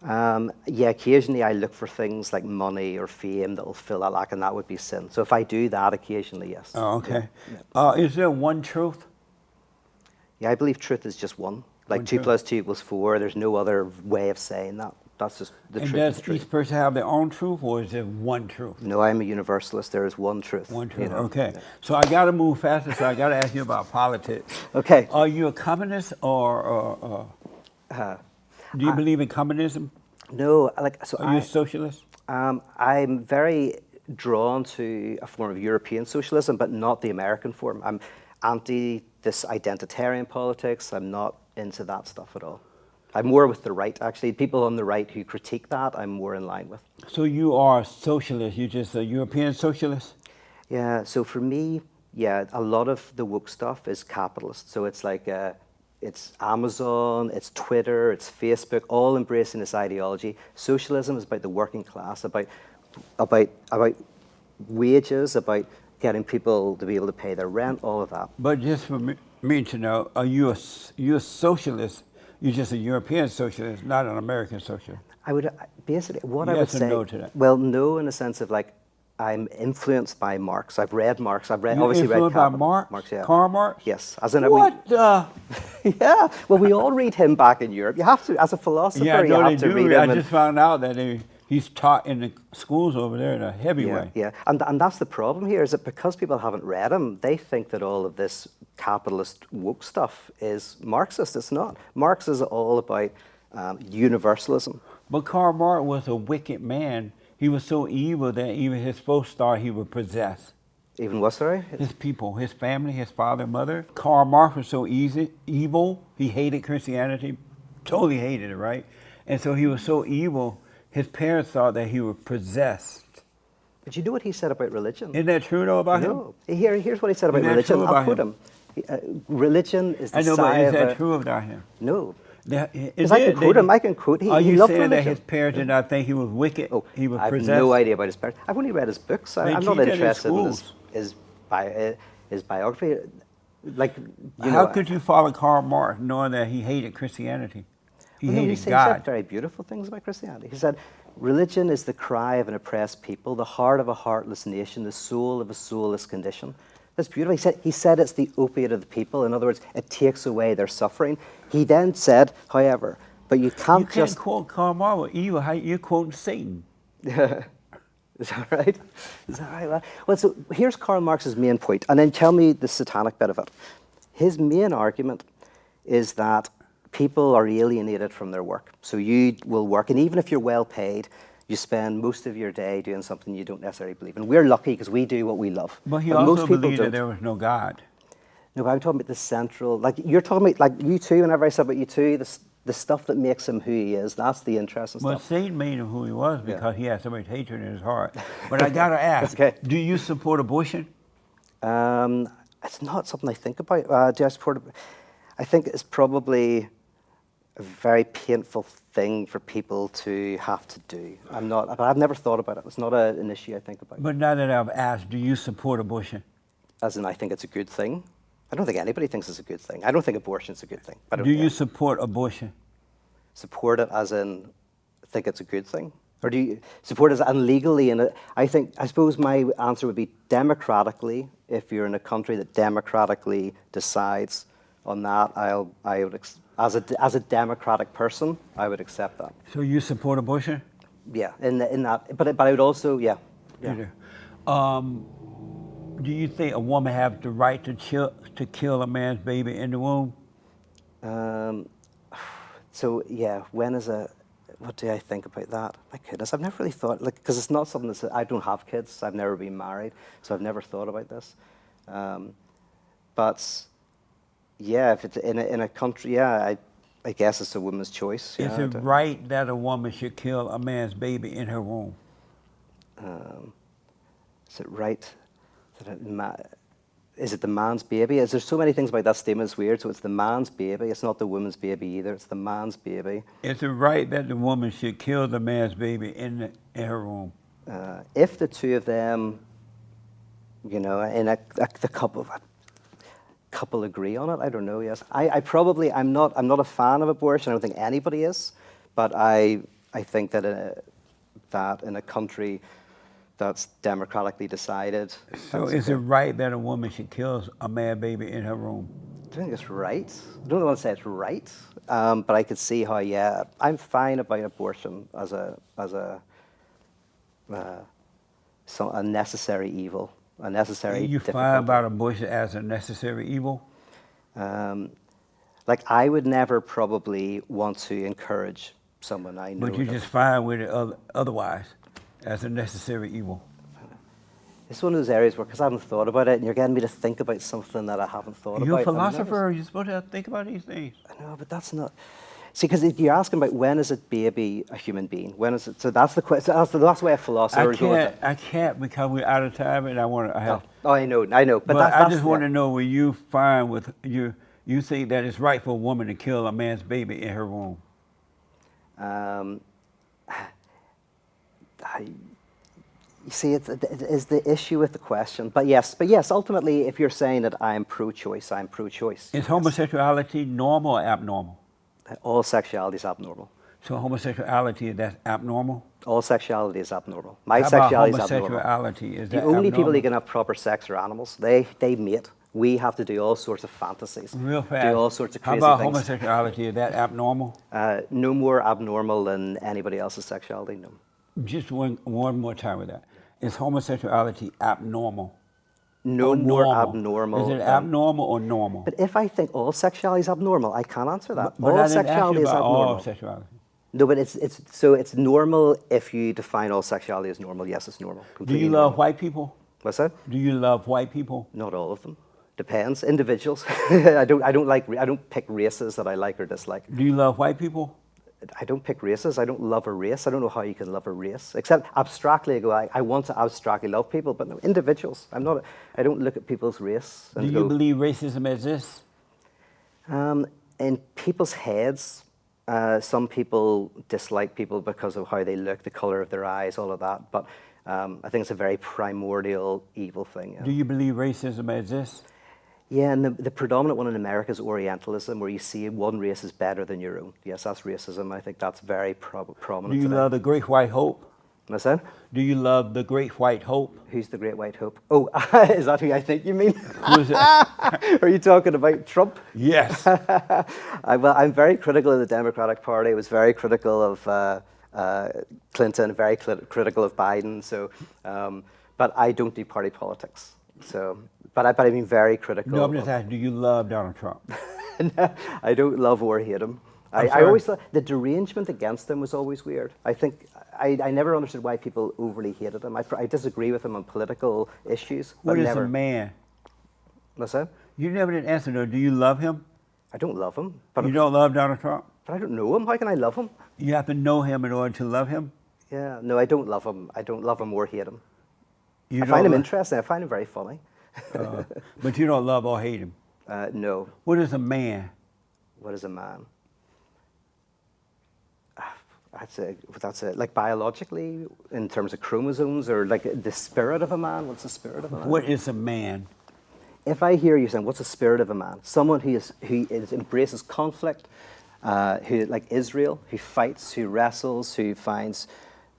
Yeah, occasionally I look for things like money or fame that will fill that lack, and that would be sin. So if I do that occasionally, yes. Oh, okay. Yeah. Is there one truth? Yeah, I believe truth is just one. Like 2 + 2 = 4. There's no other way of saying that. That's just the truth. And does each person have their own truth, or is there one truth? No, I'm a universalist. There is one truth. One truth, okay. Yeah. So I got to move faster, so I got to ask you about politics. Okay. Are you a communist, or do you believe in communism? No, Are you a socialist? I'm very drawn to a form of European socialism, but not the American form. I'm anti this identitarian politics. I'm not into that stuff at all. I'm more with the right, actually. People on the right who critique that, I'm more in line with. So you are a socialist. You're just a European socialist? Yeah, so for me, yeah, a lot of the woke stuff is capitalist. So it's like, it's Amazon, it's Twitter, it's Facebook, all embracing this ideology. Socialism is about the working class, about wages, about getting people to be able to pay their rent, all of that. But just for me to know, are you you're a socialist? You're just a European socialist, not an American socialist. I would basically what I would Yes or say. no to that? Well, no, in the sense of like I'm influenced by Marx. I've read Marx. I've read You're obviously read influenced by Capital. Marx? Yeah. Karl Marx? Yes, as in What the? yeah. Well, we all read him back in Europe. You have to, as a philosopher, Yeah, I you know they have to do. read him. I just found out that he's taught in the schools over there in a heavy way. Yeah, and that's the problem here, is that because people haven't read him, they think that all of this capitalist woke stuff is Marxist. It's not. Marx is all about universalism. But Karl Marx was a wicked man. He was so evil that even his folks thought he would possess. Even what, sorry? His people, his family, his father, mother. Karl Marx was so evil. He hated Christianity, totally hated it, right? And so he was so evil, his parents thought that he was possessed. But you know what he said about religion? Isn't that true though about him? No. Here's what he said about Isn't that religion. true I'll about quote him? him. Religion is the I know, but sigh is of that a... true about him? No. Because Because I can quote him. I can quote. Are He you loved saying that religion. his parents did not think he was wicked? Oh, He was I have possessed? no idea about his parents. I've only read his books. They I'm not teach that in interested in schools. his biography. Like, you How know, could you follow Karl Marx knowing that he hated Christianity? He well, no, hated he said God. very beautiful things about Christianity. He said, religion is the cry of an oppressed people, the heart of a heartless nation, the soul of a soulless condition. That's beautiful. He said it's the opiate of the people. In other words, it takes away their suffering. He then said, however, but you can't You can't just... quote Karl Marx with evil. You're quoting Satan. Is that right? Is that right? Well, so here's Karl Marx's main point, and then tell me the satanic bit of it. His main argument is that people are alienated from their work. So you will work, and even if you're well paid, you spend most of your day doing something you don't necessarily believe in. We're lucky because we do what we love. But he most also people believed that don't. there was no God. No, but I'm talking about the central, like you're talking about, like you too, whenever I said about you too, the stuff that makes him who he is, that's the interesting Well, stuff. Satan made him who he was Yeah. because he had so much hatred in his heart. But I gotta ask, Okay. do you support abortion? It's not something I think about. Do I support it? I think it's probably a very painful thing for people to have to do. But I've never thought about it. It's not an issue I think about. But now that I've asked, do you support abortion? As in, I think it's a good thing. I don't think anybody thinks it's a good thing. I don't think abortion's a good thing. I don't Do you think support abortion? support it as in think it's a good thing? Or do you support it as in legally? And I suppose my answer would be democratically. If you're in a country that democratically decides on that, as a democratic person, I would accept that. So you support abortion? Yeah, in that. But I would also, yeah. You do. Do you think a woman has the right to kill a man's baby in the womb? So yeah, what do I think about that? My goodness, I've never really thought, like, because it's not something that's, I don't have kids, I've never been married, so I've never thought about this. But yeah, if it's in a country, yeah, I guess it's a woman's choice. Is it right that a woman should kill a man's baby in her womb? Is it right? Is it the man's baby? Is there so many things about that statement? It's weird. So it's the man's baby. It's not the woman's baby either. It's the man's baby. Is it right that the woman should kill the man's baby in her womb? If the two of them, you know, in the couple agree on it, I don't know. Yes, I'm not a fan of abortion. I don't think anybody is, but I think that that in a country that's democratically decided. So is it right that a woman should kill a man baby in her womb? I don't think it's right. I don't want to say it's right, but I could see how, yeah, I'm fine about abortion as a necessary evil, a necessary. Are you fine about abortion as a necessary evil? Like I would never probably want to encourage someone I know. But you're just fine with it otherwise, as a necessary evil. It's one of those areas where, because I haven't thought about it, and you're getting me to think about something that I haven't thought about. You're a philosopher. You're supposed to think about these things. I know, but that's not. See, because you're asking about when is it baby a human being? When is it? So that's the question. That's the way a philosopher goes. I can't because we're out of time, and I have. Oh, I know. But But I just want yeah. to know where you find with you. You think that it's right for a woman to kill a man's baby in her womb? You see, it is the issue with the question. But yes, ultimately, if you're saying that I'm pro-choice, I'm pro-choice. Is homosexuality normal or abnormal? All sexuality is abnormal. So homosexuality, that's abnormal? All sexuality is abnormal. My How about sexuality is abnormal. homosexuality? Is The that only people abnormal? who can have proper sex are animals. They mate. We have to do all sorts of fantasies. Real fast. Do all sorts of How crazy about things. homosexuality? Is that abnormal? No more abnormal than anybody else's sexuality, no. Just one more time with that. Is homosexuality abnormal? No Or more normal? abnormal. Is it than- abnormal or normal? But if I think all sexuality is abnormal, I can't answer that. But I all didn't ask sexuality you is about abnormal. all sexuality. No, but it's normal if you define all sexuality as normal. Yes, it's normal. Do Completely you love normal. white people? What's that? Do you love white people? Not all of them. Depends. Individuals. I don't pick races that I like or dislike. Do you love white people? I don't pick races. I don't love a race. I don't know how you can love a race. Except abstractly, I want to abstractly love people, but no, individuals. I don't look at people's race Do and you go, believe racism exists? in people's heads, some people dislike people because of how they look, the color of their eyes, all of that. But I think it's a very primordial evil thing. Do you believe racism exists? Yeah, and the predominant one in America is Orientalism, where you see one race is better than your own. Yes, that's racism. I think that's very prominent Do you today. love the Great White Hope? What's that? Do you love the Great White Hope? Who's the Great White Hope? Oh, is that who I think you mean? Who is it? Are you talking about Trump? Yes. Well, I'm very critical of the Democratic Party. I was very critical of Clinton, very critical of Biden. So, but I don't do party politics. So, but I've been very critical. No, I'm just asking, do you love Donald Trump? No, I don't love or hate him. I sorry? always thought the derangement against him was always weird. I think I never understood why people overly hated him. I disagree with him on political issues. What but is never. a man? What's that? You never did answer though. Do you love him? I don't love him, but You don't love Donald Trump? I don't know him. How can I love him? You have to know him in order to love him? Yeah, no, I don't love him. I don't love him or hate him. You I find him don't interesting. I find him very funny. But you don't love or hate him. No. What is a man? What is a man? That's it. Like biologically, in terms of chromosomes, or like the spirit of a man. What's the spirit of a man? What is a man? If I hear you saying, "What's the spirit of a man?" Someone who embraces conflict, who like Israel, who fights, who wrestles, who finds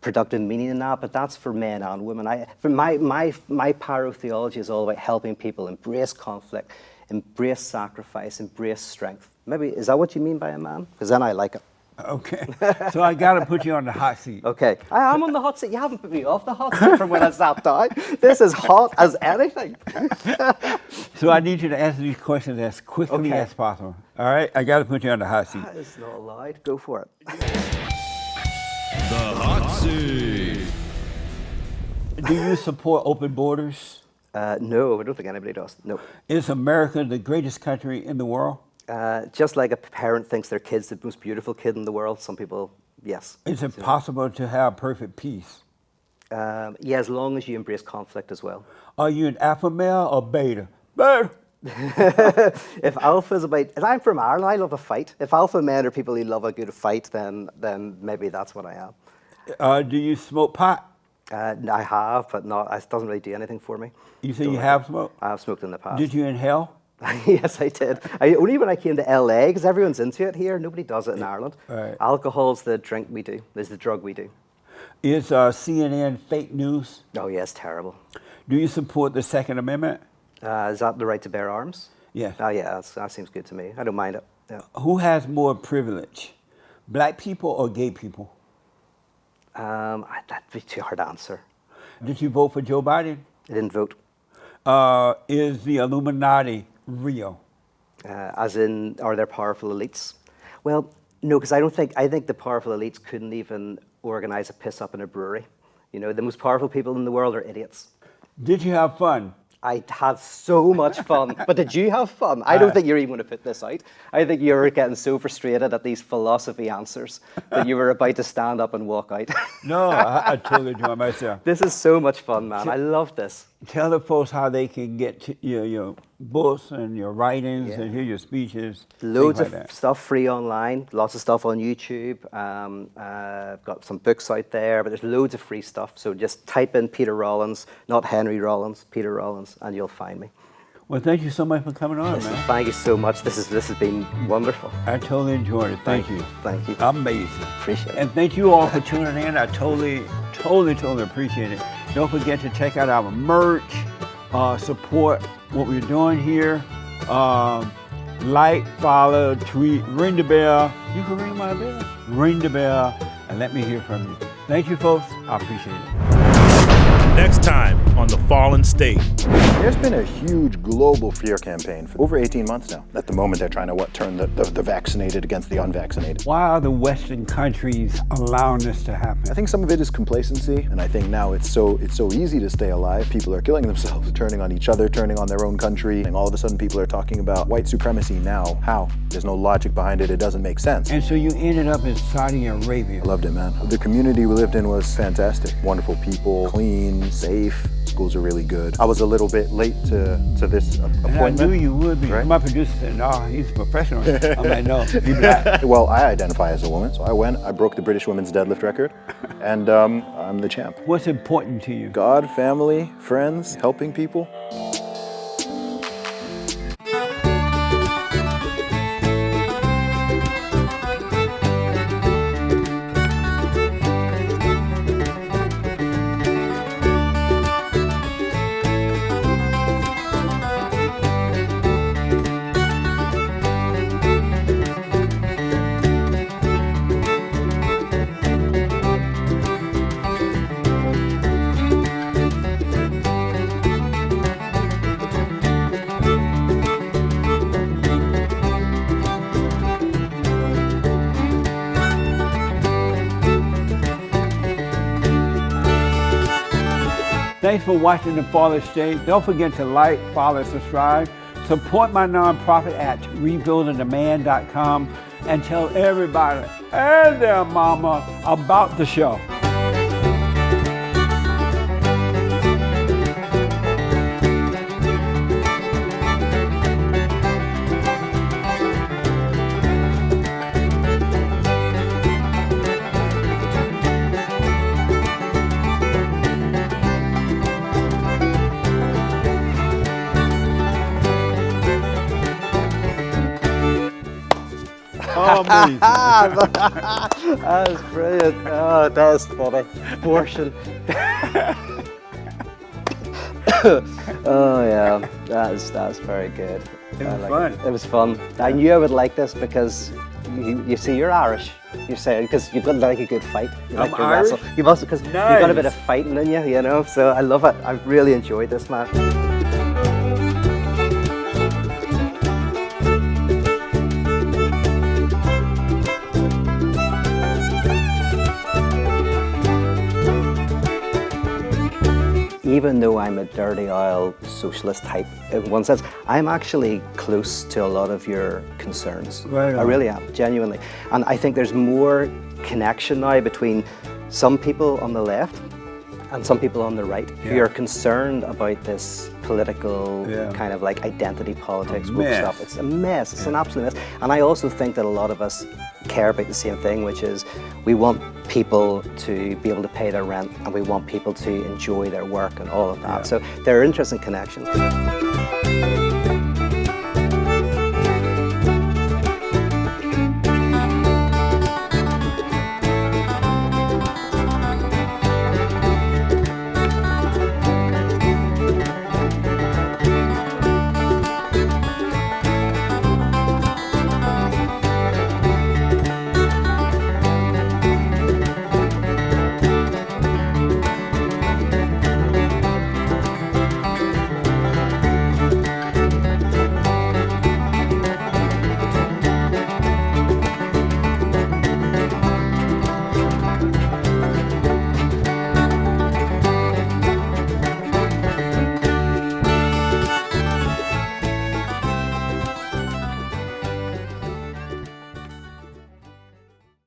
productive meaning in that. But that's for men and women. For my paro theology is all about helping people embrace conflict, embrace sacrifice, embrace strength. Maybe is that what you mean by a man? Because then I like it. Okay. So I got to put you on the hot seat. Okay, I am on the hot seat. You haven't put me off the hot seat from when I sat down. This is hot as anything. So I need you to answer these questions as quickly Okay. as possible. All right? I got to put you on the hot seat. That is not allowed. Go for it. The hot seat. Do you support open borders? No, I don't think anybody does. No. Is America the greatest country in the world? Just like a parent thinks their kid's the most beautiful kid in the world, some people, yes. Is it possible to have perfect peace? Yeah, as long as you embrace conflict as well. Are you an alpha male or beta? Beta. If alpha is about, and I'm from Ireland, I love a fight. If alpha men are people who love a good fight, then maybe that's what I am. Do you smoke pot? I have, but not. It doesn't really do anything for me. You say Don't you like have it. smoked? I have smoked in the past. Did you inhale? Yes, I did. Only when I came to LA, because everyone's into it here. Nobody does it in Ireland. Right. Alcohol's the drink we do. Is the drug we do. Is CNN fake news? Oh, yes, terrible. Do you support the Second Amendment? Is that the right to bear arms? Yes. Oh, yeah, that seems good to me. I don't mind it. Yeah. Who has more privilege, black people or gay people? That'd be too hard to answer. Did you vote for Joe Biden? I didn't vote. Is the Illuminati real? As in, are there powerful elites? Well, no, because I think the powerful elites couldn't even organize a piss up in a brewery. You know, the most powerful people in the world are idiots. Did you have fun? I had so much fun. But did you have fun? I don't think you're even going to put this out. I think you're getting so frustrated at these philosophy answers that you were about to stand up and walk out. No, I totally enjoy myself. This is so much fun, man. I love this. Tell the folks how they can get to your books and your writings Yeah. and hear your speeches. Loads things of like that. stuff free online, lots of stuff on YouTube. I've got some books out there, but there's loads of free stuff. So just type in Peter Rollins, not Henry Rollins, Peter Rollins, and you'll find me. Well, thank you so much for coming on, Listen, man. thank you so much. This has been wonderful. I totally enjoyed it. Thank you. Thank you. Amazing. Appreciate it. And thank you all for tuning in. I totally appreciate it. Don't forget to check out our merch, support what we're doing here. Like, follow, tweet, ring the bell. You can ring my bell. Ring the bell and let me hear from you. Thank you, folks. I appreciate it. Next time on The Fallen State. There's been a huge global fear campaign for over 18 months now. At the moment, they're trying to turn the vaccinated against the unvaccinated. Why are the Western countries allowing this to happen? I think some of it is complacency, and I think now it's so easy to stay alive. People are killing themselves, turning on each other, turning on their own country, and all of a sudden people are talking about white supremacy now. How? There's no logic behind it. It doesn't make sense. And so you ended up in Saudi Arabia. I loved it, man. The community we lived in was fantastic. Wonderful people, clean, safe. Schools are really good. I was a little bit late to this appointment. And I knew you would be. Right? My producer said, no, he's a professional. I'm like, no, he black. Well, I identify as a woman, so I went, I broke the British women's deadlift record, and I'm the champ. What's important to you? God, family, friends, helping people. Thanks for watching The Fallen State. Don't forget to like, follow, subscribe. Support my nonprofit at rebuildingtheman.com and tell everybody and their mama about the show. Amazing. That was brilliant. Oh, that was funny. Abortion. Oh yeah, that was very good. It was I fun. It was fun. I knew I would like this because you see, you're Irish. You're saying because you've got like a good fight. You like I'm to Irish? wrestle. You've also because you've got a bit of Nice. fighting in you, you know. So I love it. I've really enjoyed this, man. Even though I'm a dirty oil socialist type in one sense, I'm actually close to a lot of your concerns. Right I on. really am, genuinely. And I think there's more connection now between some people on the left and some people on the right who Yeah. are concerned about this political Yeah. kind of like identity politics woke mess. stuff. It's a mess. It's an absolute mess. And I also think that a lot of us care about the same thing, which is we want people to be able to pay their rent and we want people to enjoy their work and all of that. Yeah. So there are interesting connections.